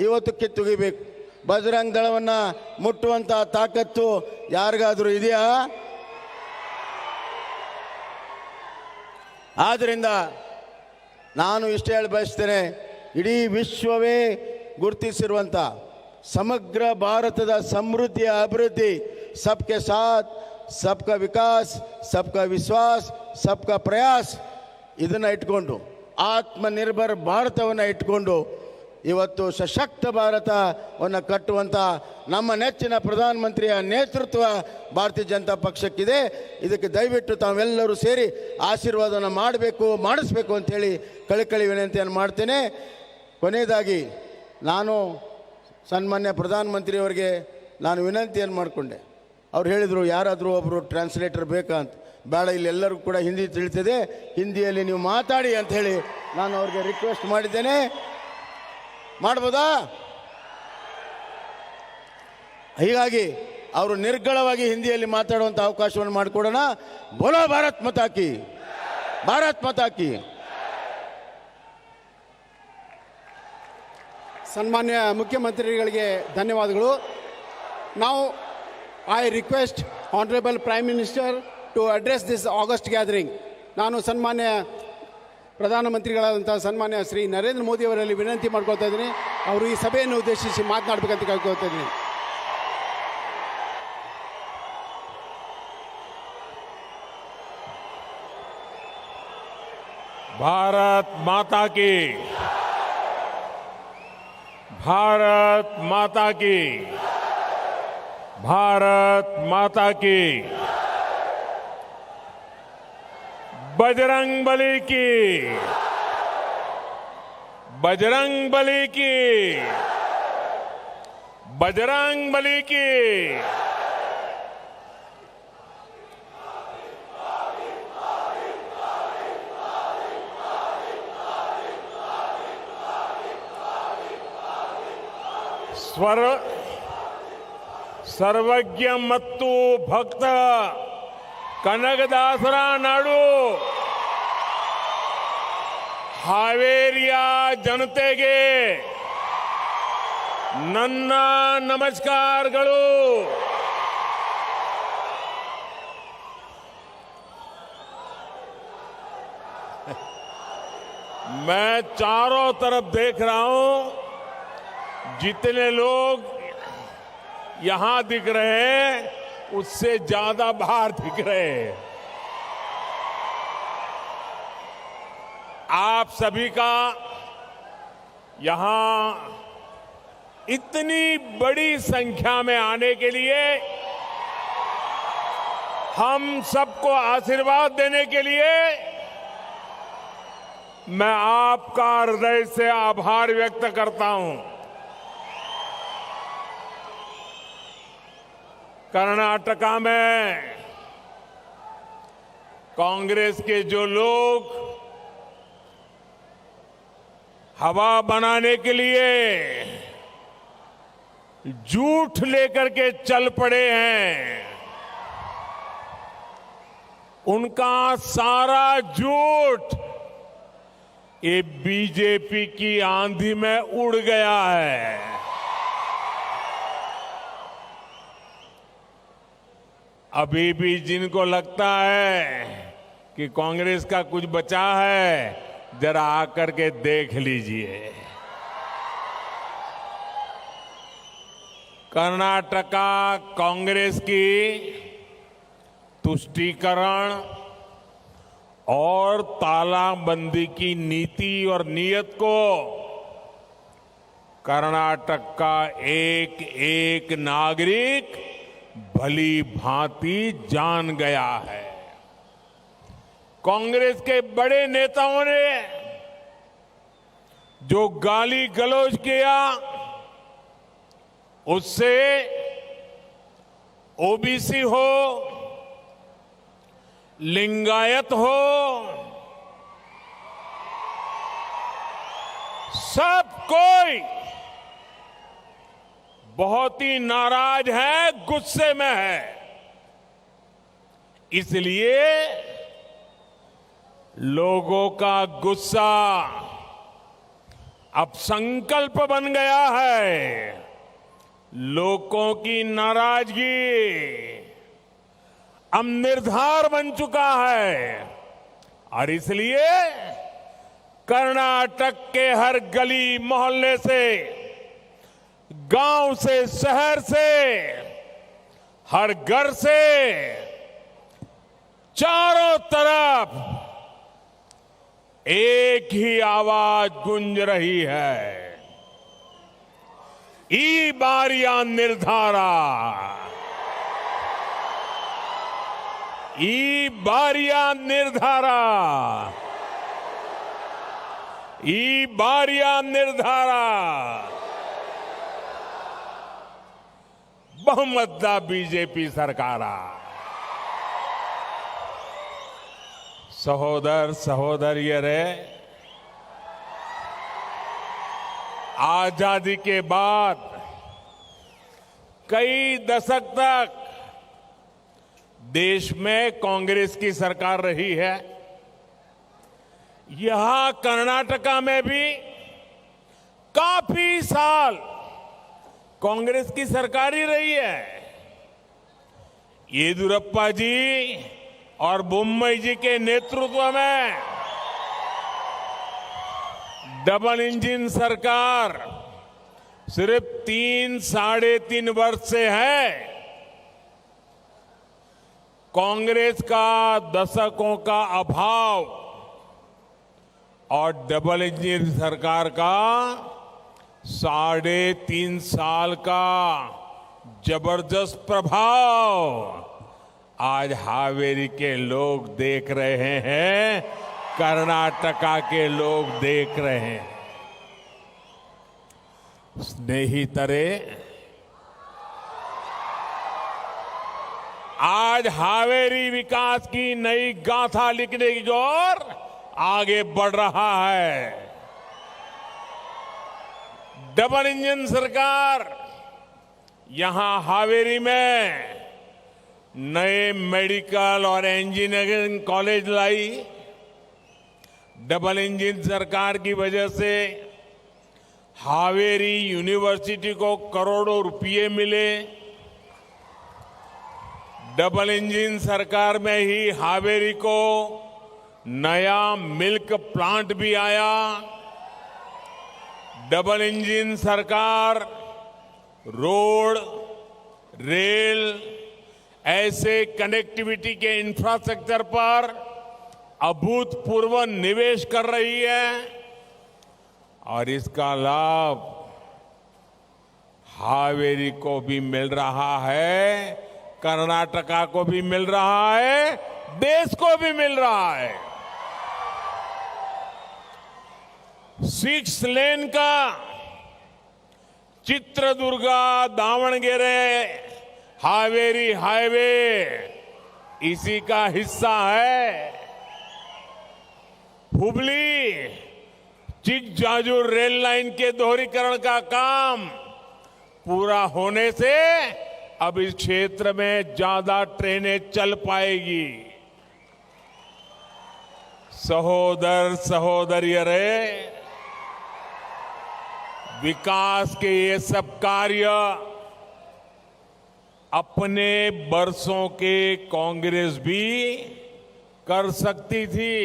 ಇವತ್ತು ಕಿತ್ತುಗಿಬೇಕು. ಬಜರಂಗ್ ದಳವನ್ನು ಮುಟ್ಟುವಂಥ ತಾಕತ್ತು ಯಾರಿಗಾದರೂ ಇದೆಯಾ? ಆದ್ದರಿಂದ ನಾನು ಇಷ್ಟೇ ಹೇಳಿ ಬಯಸ್ತೇನೆ, ಇಡೀ ವಿಶ್ವವೇ ಗುರುತಿಸಿರುವಂಥ ಸಮಗ್ರ ಭಾರತದ ಸಮೃದ್ಧಿಯ ಅಭಿವೃದ್ಧಿ, ಸಬ್ಕೆ ಸಾಥ್ ಸಬ್ಕಾ ವಿಕಾಸ್ ಸಬ್ಕಾ ವಿಶ್ವಾಸ್ ಸಬ್ಕಾ ಪ್ರಯಾಸ್, ಇದನ್ನು ಇಟ್ಕೊಂಡು ಆತ್ಮನಿರ್ಭರ್ ಭಾರತವನ್ನು ಇಟ್ಕೊಂಡು ಇವತ್ತು ಸಶಕ್ತ ಭಾರತವನ್ನು ಕಟ್ಟುವಂಥ ನಮ್ಮ ನೆಚ್ಚಿನ ಪ್ರಧಾನಮಂತ್ರಿಯ ನೇತೃತ್ವ ಭಾರತೀಯ ಜನತಾ ಪಕ್ಷಕ್ಕಿದೆ. ಇದಕ್ಕೆ ದಯವಿಟ್ಟು ತಾವೆಲ್ಲರೂ ಸೇರಿ ಆಶೀರ್ವಾದವನ್ನು ಮಾಡಿಸ್ಬೇಕು ಅಂಥೇಳಿ ಕಳಕಳಿ ವಿನಂತಿಯನ್ನು ಮಾಡ್ತೇನೆ. ಕೊನೆಯದಾಗಿ ನಾನು ಸನ್ಮಾನ್ಯ ಪ್ರಧಾನಮಂತ್ರಿಯವರಿಗೆ ನಾನು ವಿನಂತಿಯನ್ನು ಮಾಡಿಕೊಂಡೆ. ಅವ್ರು ಹೇಳಿದರು ಯಾರಾದರೂ ಒಬ್ಬರು ಟ್ರಾನ್ಸ್ಲೇಟರ್ ಬೇಕಾ ಅಂತ. ಬೇಡ, ಇಲ್ಲಿ ಎಲ್ಲರಿಗೂ ಕೂಡ ಹಿಂದಿ ತಿಳಿತದೆ, ಹಿಂದಿಯಲ್ಲಿ ನೀವು ಮಾತಾಡಿ ಅಂತ ಹೇಳಿ ನಾನು ಅವ್ರಿಗೆ ರಿಕ್ವೆಸ್ಟ್ ಮಾಡಿದ್ದೇನೆ. ಮಾಡ್ಬೋದಾ? ಹೀಗಾಗಿ ಅವರು ನಿರ್ಗಳವಾಗಿ ಹಿಂದಿಯಲ್ಲಿ ಮಾತಾಡುವಂಥ ಅವಕಾಶವನ್ನು ಮಾಡಿಕೊಡೋಣ. ಬೋಲೋ ಭಾರತ್ ಮಾತಾ ಕಿ, ಭಾರತ್ ಮಾತಾ ಕಿ. ಸನ್ಮಾನ್ಯ ಮುಖ್ಯಮಂತ್ರಿಗಳಿಗೆ ಧನ್ಯವಾದಗಳು. ನಾವು I request honourable prime minister to address this august gathering. ನಾನು ಸನ್ಮಾನ್ಯ ಪ್ರಧಾನಮಂತ್ರಿಗಳಾದಂಥ ಸನ್ಮಾನ್ಯ ಶ್ರೀ ನರೇಂದ್ರ ಮೋದಿ ಅವರಲ್ಲಿ ವಿನಂತಿ ಮಾಡ್ಕೊಳ್ತಾ ಇದ್ದೀನಿ, ಅವರು ಈ ಸಭೆಯನ್ನು ಉದ್ದೇಶಿಸಿ ಮಾತನಾಡಬೇಕಂತ ಕೇಳ್ಕೊಳ್ತಾ ಇದ್ದೀನಿ. भारत माता की, भारत माता की, भारत माता की, बजरंग बली की, बजरंग बली की, बजरंग बली की। ಸರ್ವಜ್ಞ ಮತ್ತು ಭಕ್ತ ಕನಕದಾಸರ ನಾಡು ಹಾವೇರಿಯ ಜನತೆಗೆ ನನ್ನ ನಮಸ್ಕಾರಗಳು. मैं चारों तरफ देख रहा हूं, जितने लोग यहां दिख रहे हैं उससे ज्यादा बाहर दिख रहे हैं. आप सभी का यहां इतनी बड़ी संख्या में आने के लिए, हम सबको आशीर्वाद देने के लिए मैं आपका हृदय से आभार व्यक्त करता हूं. कर्नाटका में कांग्रेस के जो लोग हवा बनाने के लिए झूठ लेकर के चल पड़े हैं, उनका सारा झूठ ये बीजेपी की आंधी में उड़ गया है। अभी भी जिनको लगता है कि कांग्रेस का कुछ बचा है, जरा आकर के देख लीजिए। कर्नाटका कांग्रेस की तुष्टीकरण और तालाबंदी की नीति और नीयत को कर्नाटक का एक एक नागरिक भली भांति जान गया है। कांग्रेस के बड़े नेताओं ने जो गाली गलौज किया, उससे ओबीसी हो, लिंगायत हो, सब कोई बहुत ही नाराज है, गुस्से में है। इसलिए लोगों का गुस्सा अब संकल्प बन गया है। लोगों की नाराजगी अब निर्धार बन चुका है और इसलिए कर्नाटक के हर गली मोहल्ले से, गांव से, शहर से, हर घर से, चारों तरफ एक ही आवाज गूंज रही है, ई बारिया निर्धारा, ई बारिया निर्धारा, ई बारिया निर्धारा। बहुमतदा बीजेपी सरकारा। सहोदर सहोदरियरे, आजादी के बाद कई दशक तक देश में कांग्रेस की सरकार रही है। यहां कर्नाटका में भी काफी साल कांग्रेस की सरकार ही रही है। येदियुरप्पा जी और बोम्मई जी के नेतृत्व में डबल इंजन सरकार सिर्फ 3-3.5 वर्ष से है। कांग्रेस का दशकों का अभाव और डबल इंजन सरकार का 3.5 साल का जबरदस्त प्रभाव आज हावेरी के लोग देख रहे हैं, कर्नाटका के लोग देख रहे हैं। स्नेहितरे, आज हावेरी विकास की नई गाथा लिखने की ओर आगे बढ़ रहा है। डबल इंजन सरकार यहां हावेरी में नए मेडिकल और इंजीनियरिंग कॉलेज लाई। डबल इंजन सरकार की वजह से हावेरी यूनिवर्सिटी को करोड़ों रुपए मिले। डबल इंजन सरकार में ही हावेरी को नया मिल्क प्लांट भी आया। डबल इंजन सरकार रोड, रेल, ऐसे कनेक्टिविटी के इंफ्रास्ट्रक्चर पर अभूतपूर्व निवेश कर रही है और इसका लाभ हावेरी को भी मिल रहा है, कर्नाटका को भी मिल रहा है, देश को भी मिल रहा है। 6 लेन का चित्रदुर्गा दावणगेरे हावेरी हाईवे इसी का हिस्सा है। हुबली चिकजाजूर रेल लाइन के दोहरीकरण का काम पूरा होने से अब इस क्षेत्र में ज्यादा ट्रेनें चल पाएगी। सहोदर सहोदरियरे, विकास के ये सब कार्य अपने बरसों के कांग्रेस भी कर सकती थी।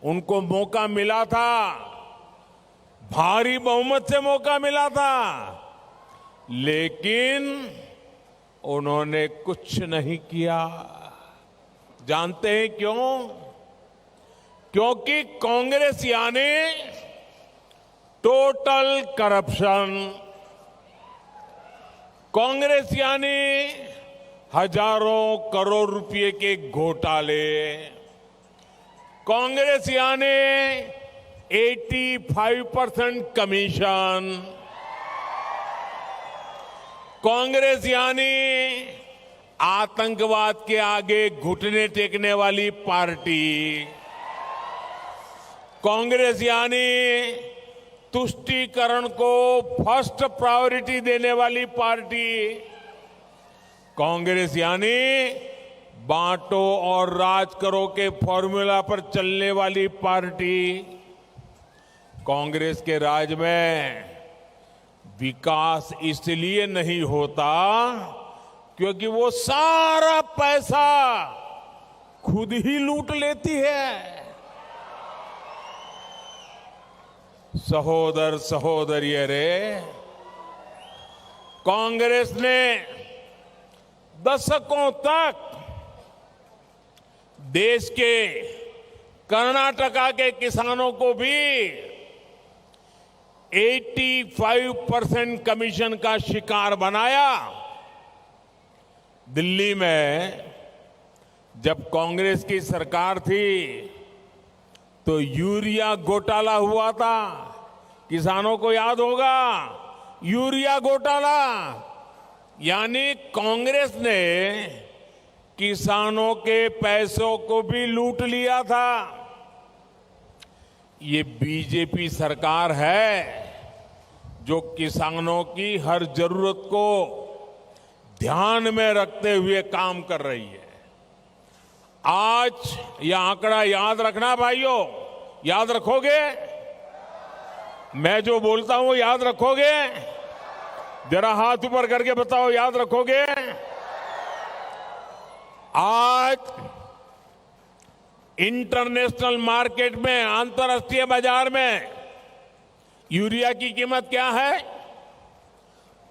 उनको मौका मिला था, भारी बहुमत से मौका मिला था, लेकिन उन्होंने कुछ नहीं किया। जानते हैं क्यों? क्योंकि कांग्रेस यानी टोटल करप्शन, कांग्रेस यानी हजारों करोड़ रुपए के घोटाले, कांग्रेस यानी 85% कमीशन, कांग्रेस यानी आतंकवाद के आगे घुटने टेकने वाली पार्टी, कांग्रेस यानी तुष्टीकरण को फर्स्ट प्रायोरिटी देने वाली पार्टी, कांग्रेस यानी बांटो और राज करो के फॉर्मूला पर चलने वाली पार्टी। कांग्रेस के राज में विकास इसलिए नहीं होता क्योंकि वो सारा पैसा खुद ही लूट लेती है। सहोदर सहोदरियरे, कांग्रेस ने दशकों तक देश के कर्नाटका के किसानों को भी 85% कमीशन का शिकार बनाया। दिल्ली में जब कांग्रेस की सरकार थी तो यूरिया घोटाला हुआ था, किसानों को याद होगा, यूरिया घोटाला। यानी कांग्रेस ने किसानों के पैसों को भी लूट लिया था। ये बीजेपी सरकार है जो किसानों की हर जरूरत को ध्यान में रखते हुए काम कर रही है। आज यह आंकड़ा याद रखना भाइयों, याद रखोगे? मैं जो बोलता हूं याद रखोगे? जरा हाथ ऊपर करके बताओ, याद रखोगे? आज इंटरनेशनल मार्केट में, अंतर्राष्ट्रीय बाजार में यूरिया की कीमत क्या है?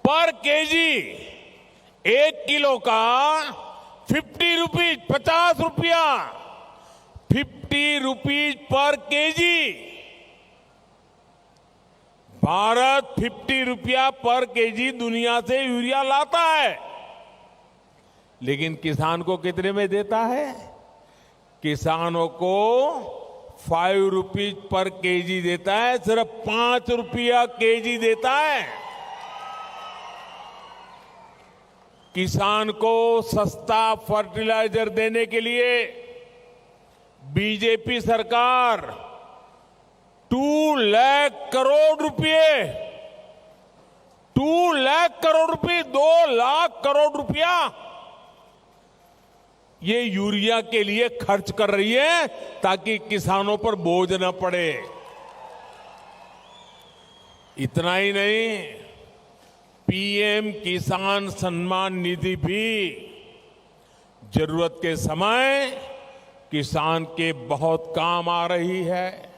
पर केजी 1 किलो का 50 रुपीज, 50 रुपया, 50 रुपीज पर केजी। भारत 50 रुपया पर केजी दुनिया से यूरिया लाता है, लेकिन किसान को कितने में देता है? किसानों को 5 रुपीज पर केजी देता है, सिर्फ 5 रुपया केजी देता है। किसान को सस्ता फर्टिलाइजर देने के लिए बीजेपी सरकार 2 लाख करोड़ रुपए, 2 लाख करोड़ रुपए, 2 लाख करोड़ रुपया ये यूरिया के लिए खर्च कर रही है ताकि किसानों पर बोझ न पड़े। इतना ही नहीं, पीएम किसान सम्मान निधि भी जरूरत के समय किसान के बहुत काम आ रही है।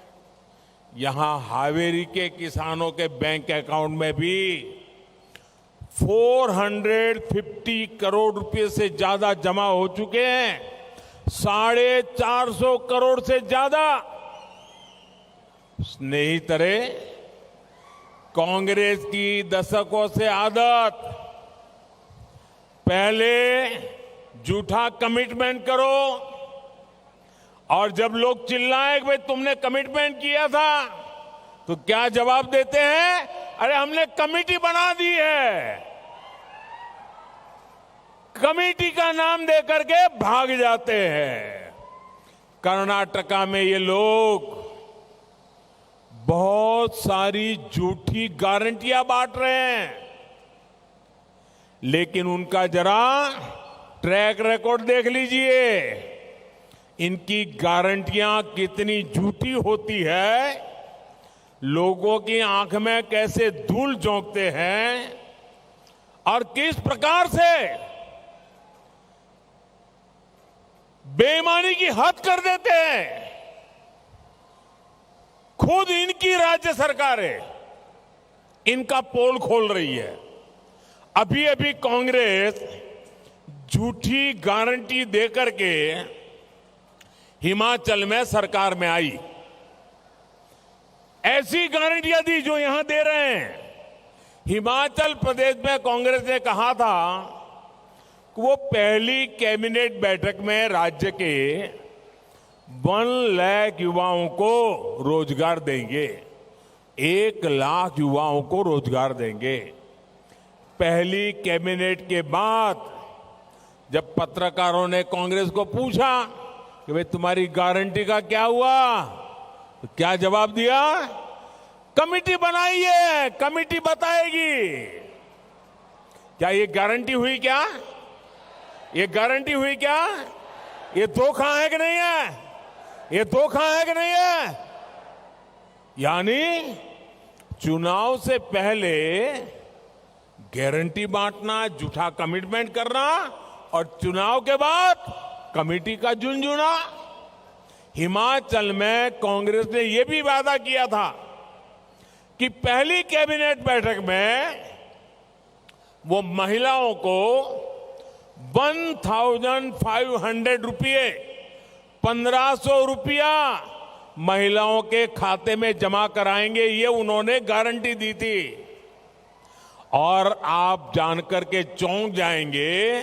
यहां हावेरी के किसानों के बैंक अकाउंट में भी 450 करोड़ रुपए से ज्यादा जमा हो चुके हैं, 450 करोड़ से ज्यादा। स्नेहितरे, कांग्रेस की दशकों से आदत, पहले झूठा कमिटमेंट करो और जब लोग चिल्लाएं कि भाई तुमने कमिटमेंट किया था, तो क्या जवाब देते हैं? अरे हमने कमेटी बना दी है। कमेटी का नाम देकर के भाग जाते हैं। कर्नाटका में ये लोग बहुत सारी झूठी गारंटियां बांट रहे हैं, लेकिन उनका जरा ट्रैक रिकॉर्ड देख लीजिए। इनकी गारंटियां कितनी झूठी होती है, लोगों की आंख में कैसे धूल झोंकते हैं और किस प्रकार से बेईमानी की हद कर देते हैं। खुद इनकी राज्य सरकारें इनका पोल खोल रही है। अभी अभी कांग्रेस झूठी गारंटी देकर के हिमाचल में सरकार में आई, ऐसी गारंटियां दी जो यहां दे रहे हैं। हिमाचल प्रदेश में कांग्रेस ने कहा था कि वो पहली कैबिनेट बैठक में राज्य के 1 लाख युवाओं को रोजगार देंगे, 1 लाख युवाओं को रोजगार देंगे। पहली कैबिनेट के बाद जब पत्रकारों ने कांग्रेस को पूछा कि भाई तुम्हारी गारंटी का क्या हुआ, तो क्या जवाब दिया? कमेटी बनाई है, कमेटी बताएगी। क्या ये गारंटी हुई? क्या ये गारंटी हुई? क्या ये धोखा है कि नहीं है? ये धोखा है कि नहीं है? यानी चुनाव से पहले गारंटी बांटना, झूठा कमिटमेंट करना और चुनाव के बाद कमेटी का झुंझुना। हिमाचल में कांग्रेस ने यह भी वादा किया था कि पहली कैबिनेट बैठक में वो महिलाओं को 1,500 रुपये, 1,500 रुपया महिलाओं के खाते में जमा कराएंगे, ये उन्होंने गारंटी दी थी। और आप जानकर के चौंक जाएंगे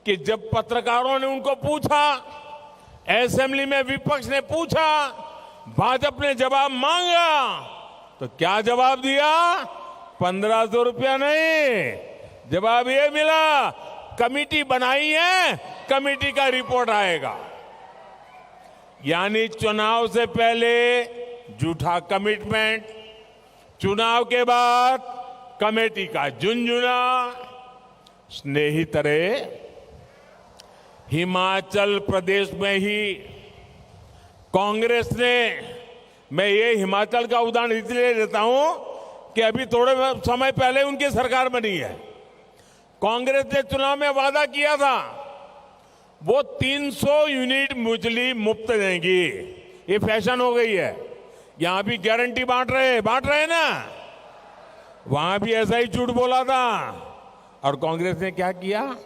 कि जब पत्रकारों ने उनको पूछा, असेंबली में विपक्ष ने पूछा, भाजपा ने जवाब मांगा, तो क्या जवाब दिया? 1,500 रुपया नहीं, जवाब ये मिला कमेटी बनाई है, कमेटी का रिपोर्ट आएगा। यानी चुनाव से पहले झूठा कमिटमेंट, चुनाव के बाद कमेटी का झुंझुना। स्नेहितरे, हिमाचल प्रदेश में ही कांग्रेस ने, मैं ये हिमाचल का उदाहरण इसलिए देता हूं कि अभी थोड़े समय पहले उनकी सरकार बनी है। कांग्रेस ने चुनाव में वादा किया था वो 300 यूनिट बिजली मुफ्त देंगी। ये फैशन हो गई है, यहां भी गारंटी बांट रहे ना, वहां भी ऐसा ही झूठ बोला था। और कांग्रेस ने क्या किया?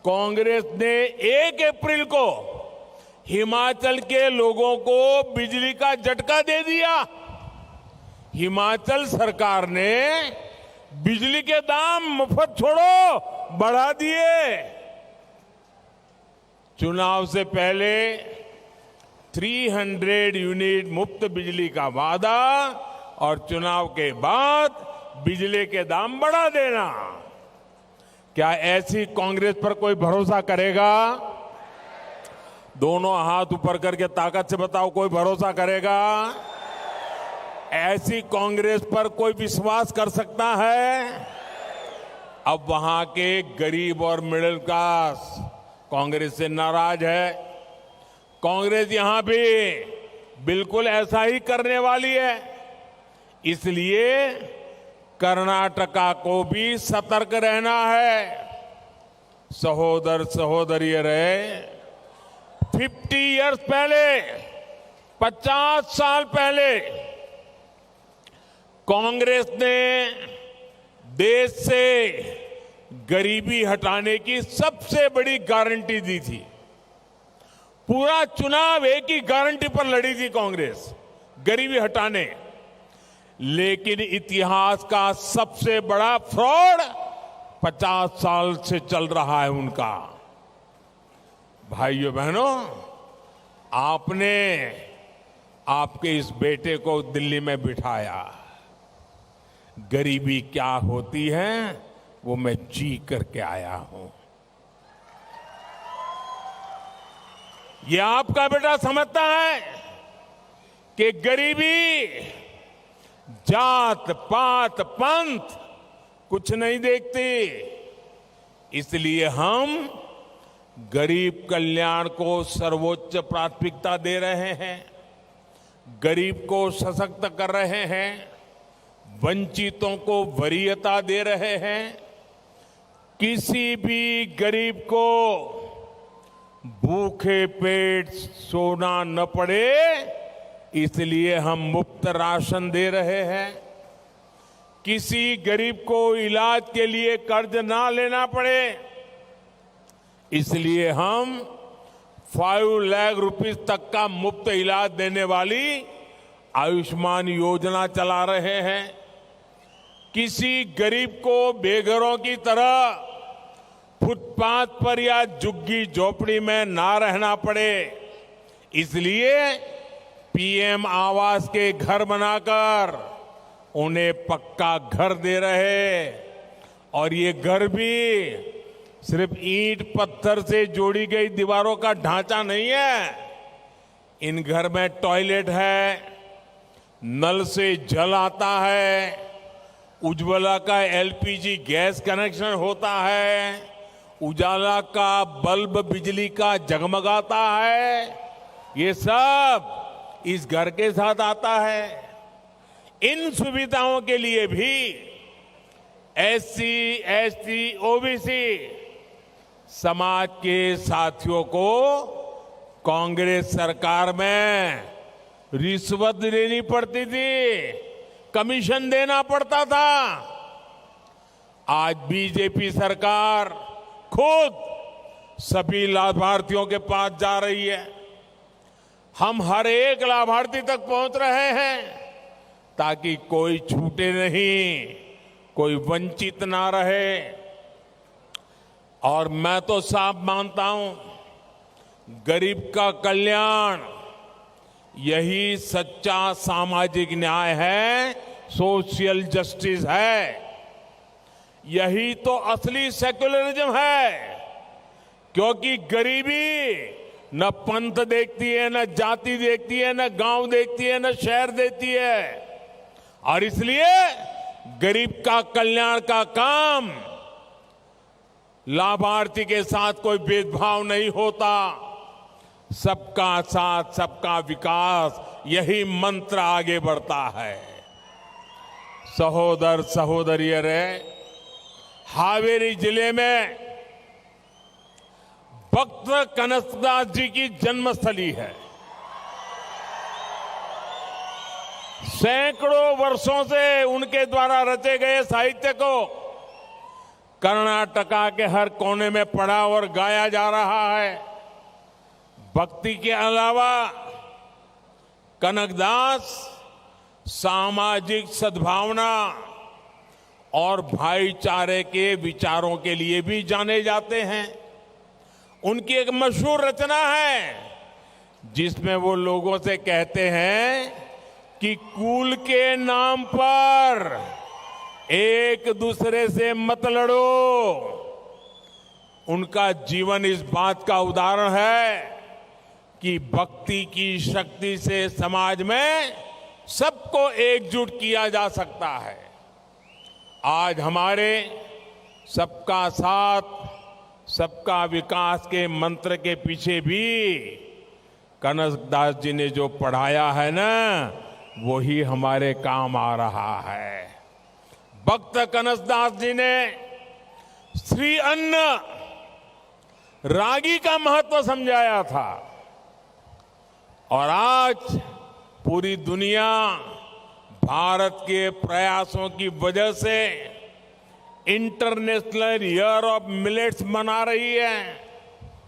कांग्रेस ने 1 अप्रैल को हिमाचल के लोगों को बिजली का झटका दे दिया। हिमाचल सरकार ने बिजली के दाम मुफ्त छोड़ो बढ़ा दिए। चुनाव से पहले 300 यूनिट मुफ्त बिजली का वादा और चुनाव के बाद बिजली के दाम बढ़ा देना। क्या ऐसी कांग्रेस पर कोई भरोसा करेगा? दोनों हाथ ऊपर करके ताकत से बताओ, कोई भरोसा करेगा? ऐसी कांग्रेस पर कोई विश्वास कर सकता है? अब वहां के गरीब और मिडिल क्लास कांग्रेस से नाराज है। कांग्रेस यहां भी बिल्कुल ऐसा ही करने वाली है। इसलिए कर्नाटका को भी सतर्क रहना है। सहोदर सहोदरी रहे, 50 इयर्स पहले, 50 साल पहले कांग्रेस ने देश से गरीबी हटाने की सबसे बड़ी गारंटी दी थी। पूरा चुनाव एक ही गारंटी पर लड़ी थी कांग्रेस, गरीबी हटाने। लेकिन इतिहास का सबसे बड़ा फ्रॉड 50 साल से चल रहा है उनका। भाइयों बहनों, आपने आपके इस बेटे को दिल्ली में बिठाया। गरीबी क्या होती है वो मैं जी करके आया हूं। ये आपका बेटा समझता है कि गरीबी जात पात पंथ कुछ नहीं देखती। इसलिए हम गरीब कल्याण को सर्वोच्च प्राथमिकता दे रहे हैं, गरीब को सशक्त कर रहे हैं, वंचितों को वरीयता दे रहे हैं। किसी भी गरीब को भूखे पेट सोना न पड़े, इसलिए हम मुफ्त राशन दे रहे हैं। किसी गरीब को इलाज के लिए कर्ज ना लेना पड़े, इसलिए हम 5 लाख रुपीस तक का मुफ्त इलाज देने वाली आयुष्मान योजना चला रहे हैं। किसी गरीब को बेघरों की तरह फुटपाथ पर या झुग्गी झोपड़ी में ना रहना पड़े, इसलिए पीएम आवास के घर बनाकर उन्हें पक्का घर दे रहे। और ये घर भी सिर्फ ईंट पत्थर से जोड़ी गई दीवारों का ढांचा नहीं है। इन घर में टॉयलेट है, नल से जल आता है, उज्ज्वला का एलपीजी गैस कनेक्शन होता है, उजाला का बल्ब बिजली का जगमगाता है। ये सब इस घर के साथ आता है। इन सुविधाओं के लिए भी एससी, एसटी, ओबीसी समाज के साथियों को कांग्रेस सरकार में रिश्वत लेनी पड़ती थी, कमीशन देना पड़ता था। आज बीजेपी सरकार खुद सभी लाभार्थियों के पास जा रही है। हम हर एक लाभार्थी तक पहुंच रहे हैं ताकि कोई छूटे नहीं, कोई वंचित ना रहे। और मैं तो साफ मानता हूं, गरीब का कल्याण यही सच्चा सामाजिक न्याय है, सोशल जस्टिस है। यही तो असली सेक्युलरिज्म है, क्योंकि गरीबी न पंथ देखती है, न जाति देखती है, न गांव देखती है, न शहर देखती है। और इसलिए गरीब का कल्याण का काम, लाभार्थी के साथ कोई भेदभाव नहीं होता। सबका साथ, सबका विकास, यही मंत्र आगे बढ़ता है। सहोदर सहोदरियों रे, हावेरी जिले में भक्त कनकदास जी की जन्मस्थली है। सैकड़ों वर्षों से उनके द्वारा रचे गए साहित्य को कर्नाटका के हर कोने में पढ़ा और गाया जा रहा है। भक्ति के अलावा कनकदास सामाजिक सद्भावना और भाईचारे के विचारों के लिए भी जाने जाते हैं। उनकी एक मशहूर रचना है जिसमें वो लोगों से कहते हैं कि कुल के नाम पर एक दूसरे से मत लड़ो। उनका जीवन इस बात का उदाहरण है कि भक्ति की शक्ति से समाज में सबको एकजुट किया जा सकता है। आज हमारे सबका साथ, सबका विकास के मंत्र के पीछे भी कनकदास जी ने जो पढ़ाया है ना, वही हमारे काम आ रहा है। भक्त कनकदास जी ने श्री अन्न, रागी का महत्व समझाया था। और आज पूरी दुनिया भारत के प्रयासों की वजह से इंटरनेशनल ईयर ऑफ मिलेट्स मना रही है।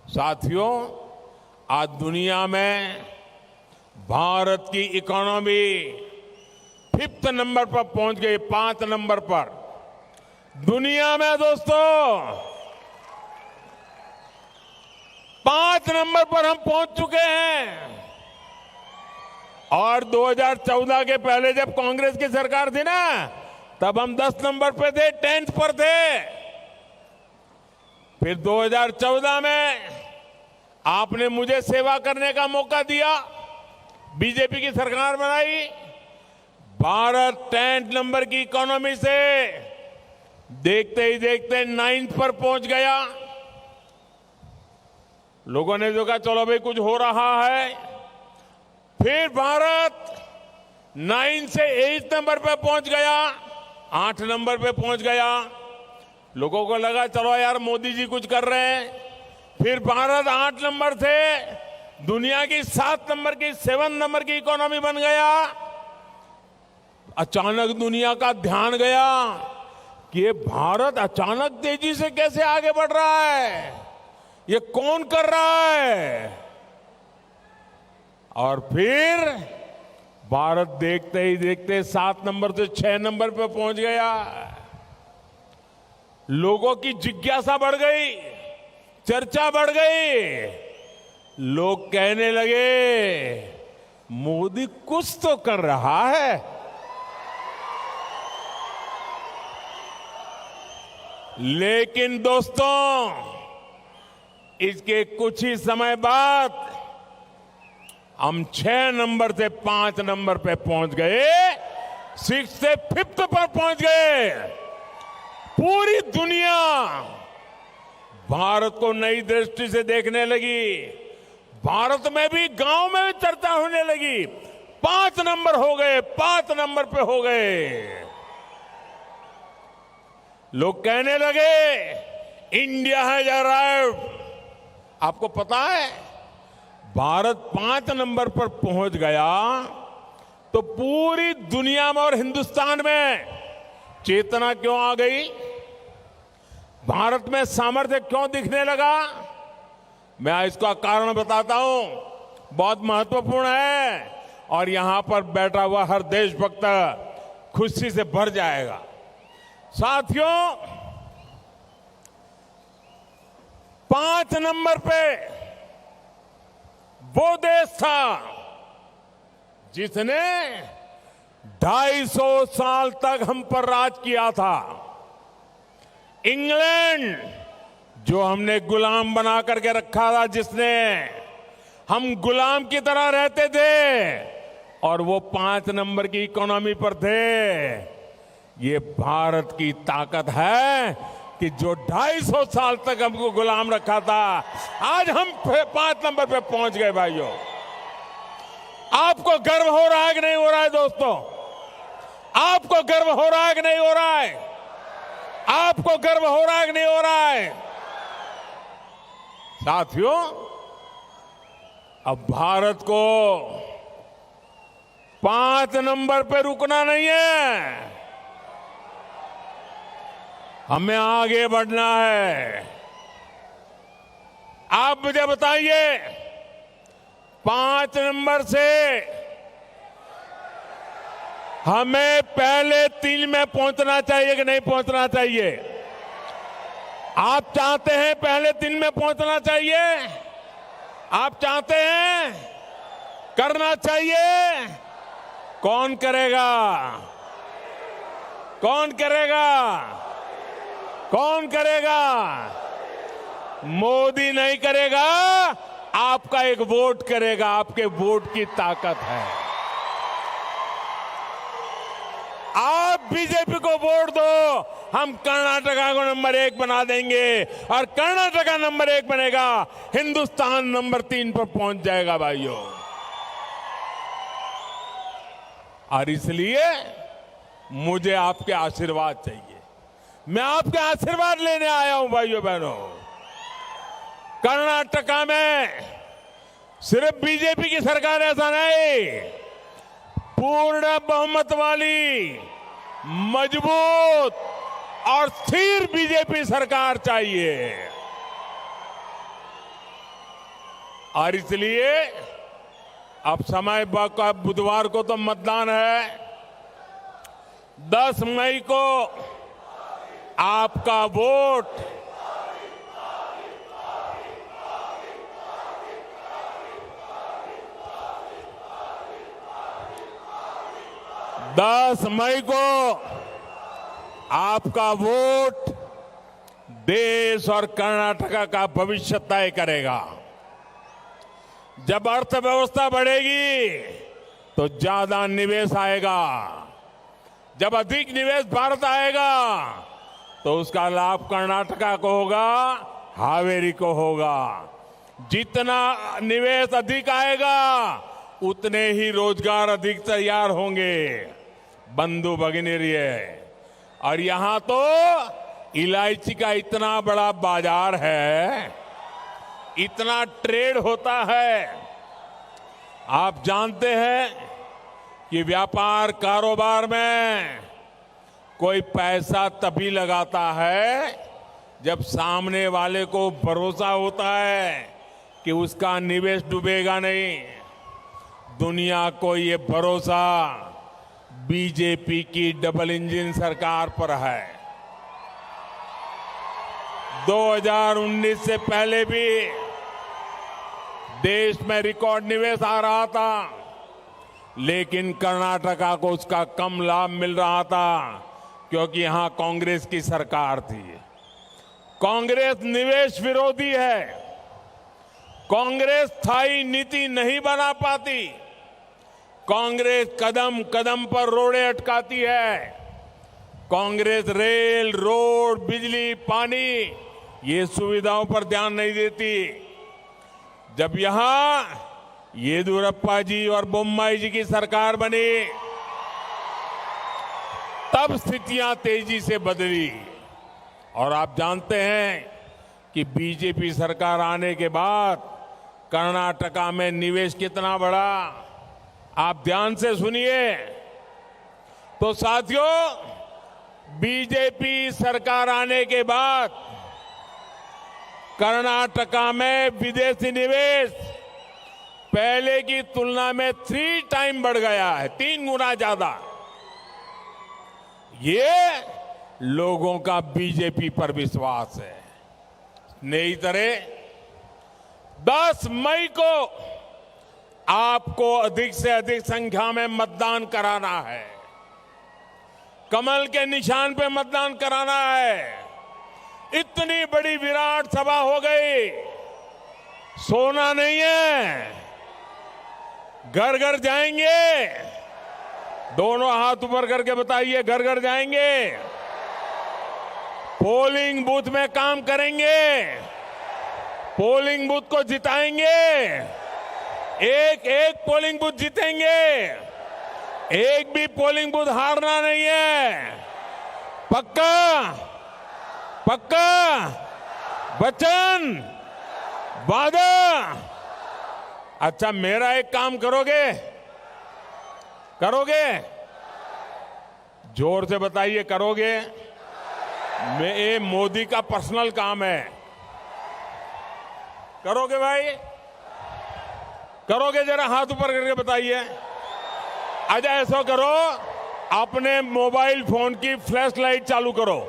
साथियों, आज दुनिया में भारत की इकोनॉमी 5th नंबर पर पहुंच गई, 5 नंबर पर दुनिया में। दोस्तों, 5 नंबर पर हम पहुंच चुके हैं। और 2014 के पहले जब कांग्रेस की सरकार थी ना, तब हम 10 नंबर पे थे, 10th पर थे। फिर 2014 में आपने मुझे सेवा करने का मौका दिया, बीजेपी की सरकार बनाई। भारत 10th नंबर की इकोनॉमी से देखते ही देखते 9th पर पहुंच गया। लोगों ने जो कहा चलो भाई कुछ हो रहा है। फिर भारत 9 से 8 नंबर पे पहुंच गया, 8 नंबर पे पहुंच गया। लोगों को लगा चलो यार मोदी जी कुछ कर रहे हैं। फिर भारत 8 नंबर से दुनिया की 7 नंबर की 7 नंबर की इकोनॉमी बन गया। अचानक दुनिया का ध्यान गया कि ये भारत अचानक तेजी से कैसे आगे बढ़ रहा है, ये कौन कर रहा है। और फिर भारत देखते ही देखते 7 नंबर से 6 नंबर पे पहुंच गया। लोगों की जिज्ञासा बढ़ गई, चर्चा बढ़ गई। लोग कहने लगे मोदी कुछ तो कर रहा है। लेकिन दोस्तों, इसके कुछ ही समय बाद हम 6 नंबर से 5 नंबर पे पहुंच गए, 6 से 5th पर पहुंच गए। पूरी दुनिया भारत को नई दृष्टि से देखने लगी। भारत में भी, गांव में भी चर्चा होने लगी। 5 नंबर हो गए, 5 नंबर पे हो गए। लोग कहने लगे इंडिया हैज अराइव्ड। आपको पता है भारत 5 नंबर पर पहुंच गया तो पूरी दुनिया में और हिंदुस्तान में चेतना क्यों आ गई, भारत में सामर्थ्य क्यों दिखने लगा। मैं इसका कारण बताता हूं, बहुत महत्वपूर्ण है और यहां पर बैठा हुआ हर देशभक्त खुशी से भर जाएगा। साथियों, 5 नंबर पे वो देश था जिसने 250 साल तक हम पर राज किया था। इंग्लैंड, जो हमने गुलाम बना करके रखा था, जिसने हम गुलाम की तरह रहते थे और वो 5 नंबर की इकोनॉमी पर थे। ये भारत की ताकत है कि जो 250 साल तक हमको गुलाम रखा था, आज हम 5 नंबर पे पहुंच गए। भाइयों, आपको गर्व हो रहा है कि नहीं हो रहा है? दोस्तों, आपको गर्व हो रहा है कि नहीं हो रहा है? आपको गर्व हो रहा है कि नहीं हो रहा है? साथियों, अब भारत को 5 नंबर पे रुकना नहीं है, हमें आगे बढ़ना है। आप मुझे बताइए, 5 नंबर से हमें पहले 3 में पहुंचना चाहिए कि नहीं पहुंचना चाहिए? आप चाहते हैं पहले 3 में पहुंचना चाहिए? आप चाहते हैं? करना चाहिए? कौन करेगा? कौन करेगा? कौन करेगा? मोदी नहीं करेगा, आपका एक वोट करेगा। आपके वोट की ताकत है। आप बीजेपी को वोट दो, हम कर्नाटका को नंबर 1 बना देंगे और कर्नाटका नंबर 1 बनेगा, हिंदुस्तान नंबर 3 पर पहुंच जाएगा। भाइयों, और इसलिए मुझे आपके आशीर्वाद चाहिए। मैं आपके आशीर्वाद लेने आया हूं भाइयों बहनों। कर्नाटका में सिर्फ बीजेपी की सरकार ऐसा नहीं, पूर्ण बहुमत वाली मजबूत और स्थिर बीजेपी सरकार चाहिए। और इसलिए अब समय का बुधवार को तो मतदान है, 10 मई को आपका वोट मई को आपका वोट देश और कर्नाटका का भविष्य तय करेगा। जब अर्थव्यवस्था बढ़ेगी तो ज्यादा निवेश आएगा, जब अधिक निवेश भारत आएगा तो उसका लाभ कर्नाटका को होगा, हावेरी को होगा। जितना निवेश अधिक आएगा उतने ही रोजगार अधिक तैयार होंगे। बंधु भगिनी है। और यहां तो इलायची का इतना बड़ा बाजार है, इतना ट्रेड होता है। आप जानते हैं कि व्यापार कारोबार में कोई पैसा तभी लगाता है जब सामने वाले को भरोसा होता है कि उसका निवेश डूबेगा नहीं। दुनिया को ये भरोसा बीजेपी की डबल इंजन सरकार पर है। 2019 से पहले भी देश में रिकॉर्ड निवेश आ रहा था, लेकिन कर्नाटका को उसका कम लाभ मिल रहा था क्योंकि यहां कांग्रेस की सरकार थी। कांग्रेस निवेश विरोधी है। कांग्रेस स्थायी नीति नहीं बना पाती। कांग्रेस कदम कदम पर रोड़े अटकाती है। कांग्रेस रेल, रोड, बिजली, पानी ये सुविधाओं पर ध्यान नहीं देती। जब यहां येदियुरप्पा जी और बोम्मई जी की सरकार बनी तब स्थितियां तेजी से बदली। और आप जानते हैं कि बीजेपी सरकार आने के बाद कर्नाटका में निवेश कितना बढ़ा। आप ध्यान से सुनिए। तो साथियों, बीजेपी सरकार आने के बाद कर्नाटका में विदेशी निवेश पहले की तुलना में 3 टाइम बढ़ गया है, 3 गुना ज्यादा। ये लोगों का बीजेपी पर विश्वास है। स्नेहितरे, 10 मई को आपको अधिक से अधिक संख्या में मतदान कराना है। कमल के निशान पे मतदान कराना है। इतनी बड़ी विराट सभा हो गई, सोना नहीं है। घर घर जाएंगे। दोनों हाथ ऊपर करके बताइए, घर घर जाएंगे। पोलिंग बूथ में काम करेंगे। पोलिंग बूथ को जिताएंगे। एक एक पोलिंग बूथ जीतेंगे। एक भी पोलिंग बूथ हारना नहीं है। पक्का? पक्का? वचन? वादा? अच्छा, मेरा एक काम करोगे? करोगे? जोर से बताइए, करोगे? ये मोदी का पर्सनल काम है। करोगे भाई? करोगे? जरा हाथ ऊपर करके बताइए। अच्छा, ऐसा करो, अपने मोबाइल फोन की फ्लैश लाइट चालू करो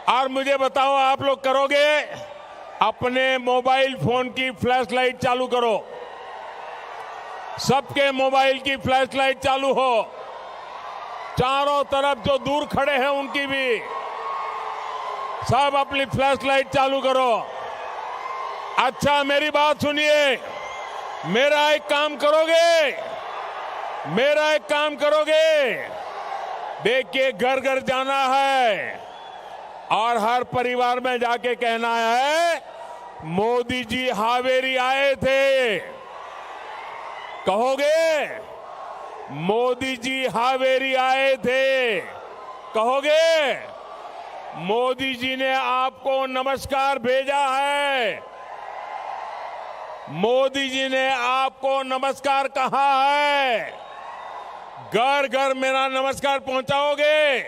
और मुझे बताओ, आप लोग करोगे? अपने मोबाइल फोन की फ्लैश लाइट चालू करो। सबके मोबाइल की फ्लैश लाइट चालू हो। चारों तरफ जो दूर खड़े हैं उनकी भी सब अपनी फ्लैश लाइट चालू करो। अच्छा, मेरी बात सुनिए। मेरा एक काम करोगे? मेरा एक काम करोगे? देखिए, घर घर जाना है और हर परिवार में जाके कहना है, मोदी जी हावेरी आए थे। कहोगे? मोदी जी हावेरी आए थे। कहोगे? मोदी जी ने आपको नमस्कार भेजा है। मोदी जी ने आपको नमस्कार कहा है। घर घर मेरा नमस्कार पहुंचाओगे?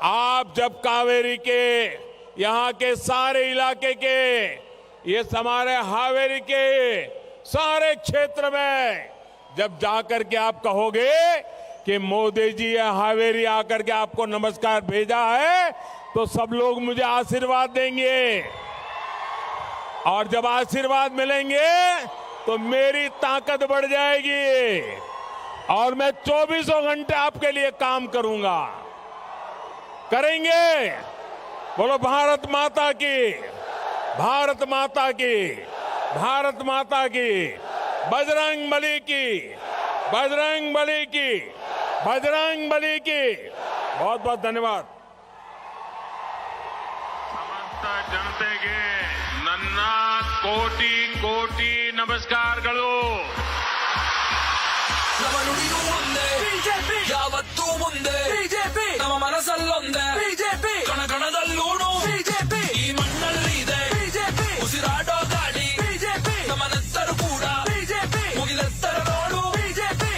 आप जब कावेरी के यहां के सारे इलाके के, ये हमारे हावेरी के सारे क्षेत्र में जब जाकर के आप कहोगे कि मोदी जी हावेरी आकर के आपको नमस्कार भेजा है, तो सब लोग मुझे आशीर्वाद देंगे। और जब आशीर्वाद मिलेंगे तो मेरी ताकत बढ़ जाएगी और मैं 24 घंटे आपके लिए काम करूंगा। करेंगे? बोलो भारत माता की, भारत माता की, भारत माता की, बजरंग बली की, बजरंग बली की, बजरंग बली की। बहुत बहुत धन्यवाद। समस्त जनतेಗೆ ನನ್ನ ಕೋಟಿ ಕೋಟಿ ನಮಸ್ಕಾರಗಳು. ನಮ್ಮ ನುಡಿಯೂ ಮುಂದೆ ಬಿಜೆಪಿ, ಯಾವತ್ತೂ ಮುಂದೆ ಬಿಜೆಪಿ, ನಮ್ಮ ಮನಸ್ಸಲ್ಲೊಂದೇ ಬಿಜೆಪಿ, ಕಣಕಣದಲ್ಲೂನು ಬಿಜೆಪಿ, ಈ ಮಣ್ಣಲ್ಲಿ ಇದೆ ಬಿಜೆಪಿ, ಉಸಿರಾಡೋ ಗಾಡಿ ಬಿಜೆಪಿ, ನಮ್ಮ ನೆತ್ತರು ಕೂಡ ಬಿಜೆಪಿ, ಮುಗಿಲೆತ್ತರ ನೋಡು ಬಿಜೆಪಿ.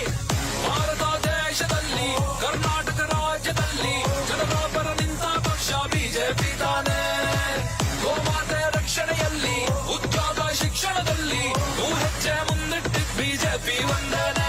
ಭಾರತ ದೇಶದಲ್ಲಿ ಕರ್ನಾಟಕ ರಾಜ್ಯದಲ್ಲಿ ಜನರ ಪರ ನಿಂತ ಪಕ್ಷ ಬಿಜೆಪಿ ತಾನೇ. ಗೋಮಾತೆ ರಕ್ಷಣೆಯಲ್ಲಿ, ಉದ್ಯೋಗ ಶಿಕ್ಷಣದಲ್ಲಿ ಹೆಜ್ಜೆ ಮುಂದಿಟ್ಟಿದ್ ಬಿಜೆಪಿ ಒಂದೇನೆ.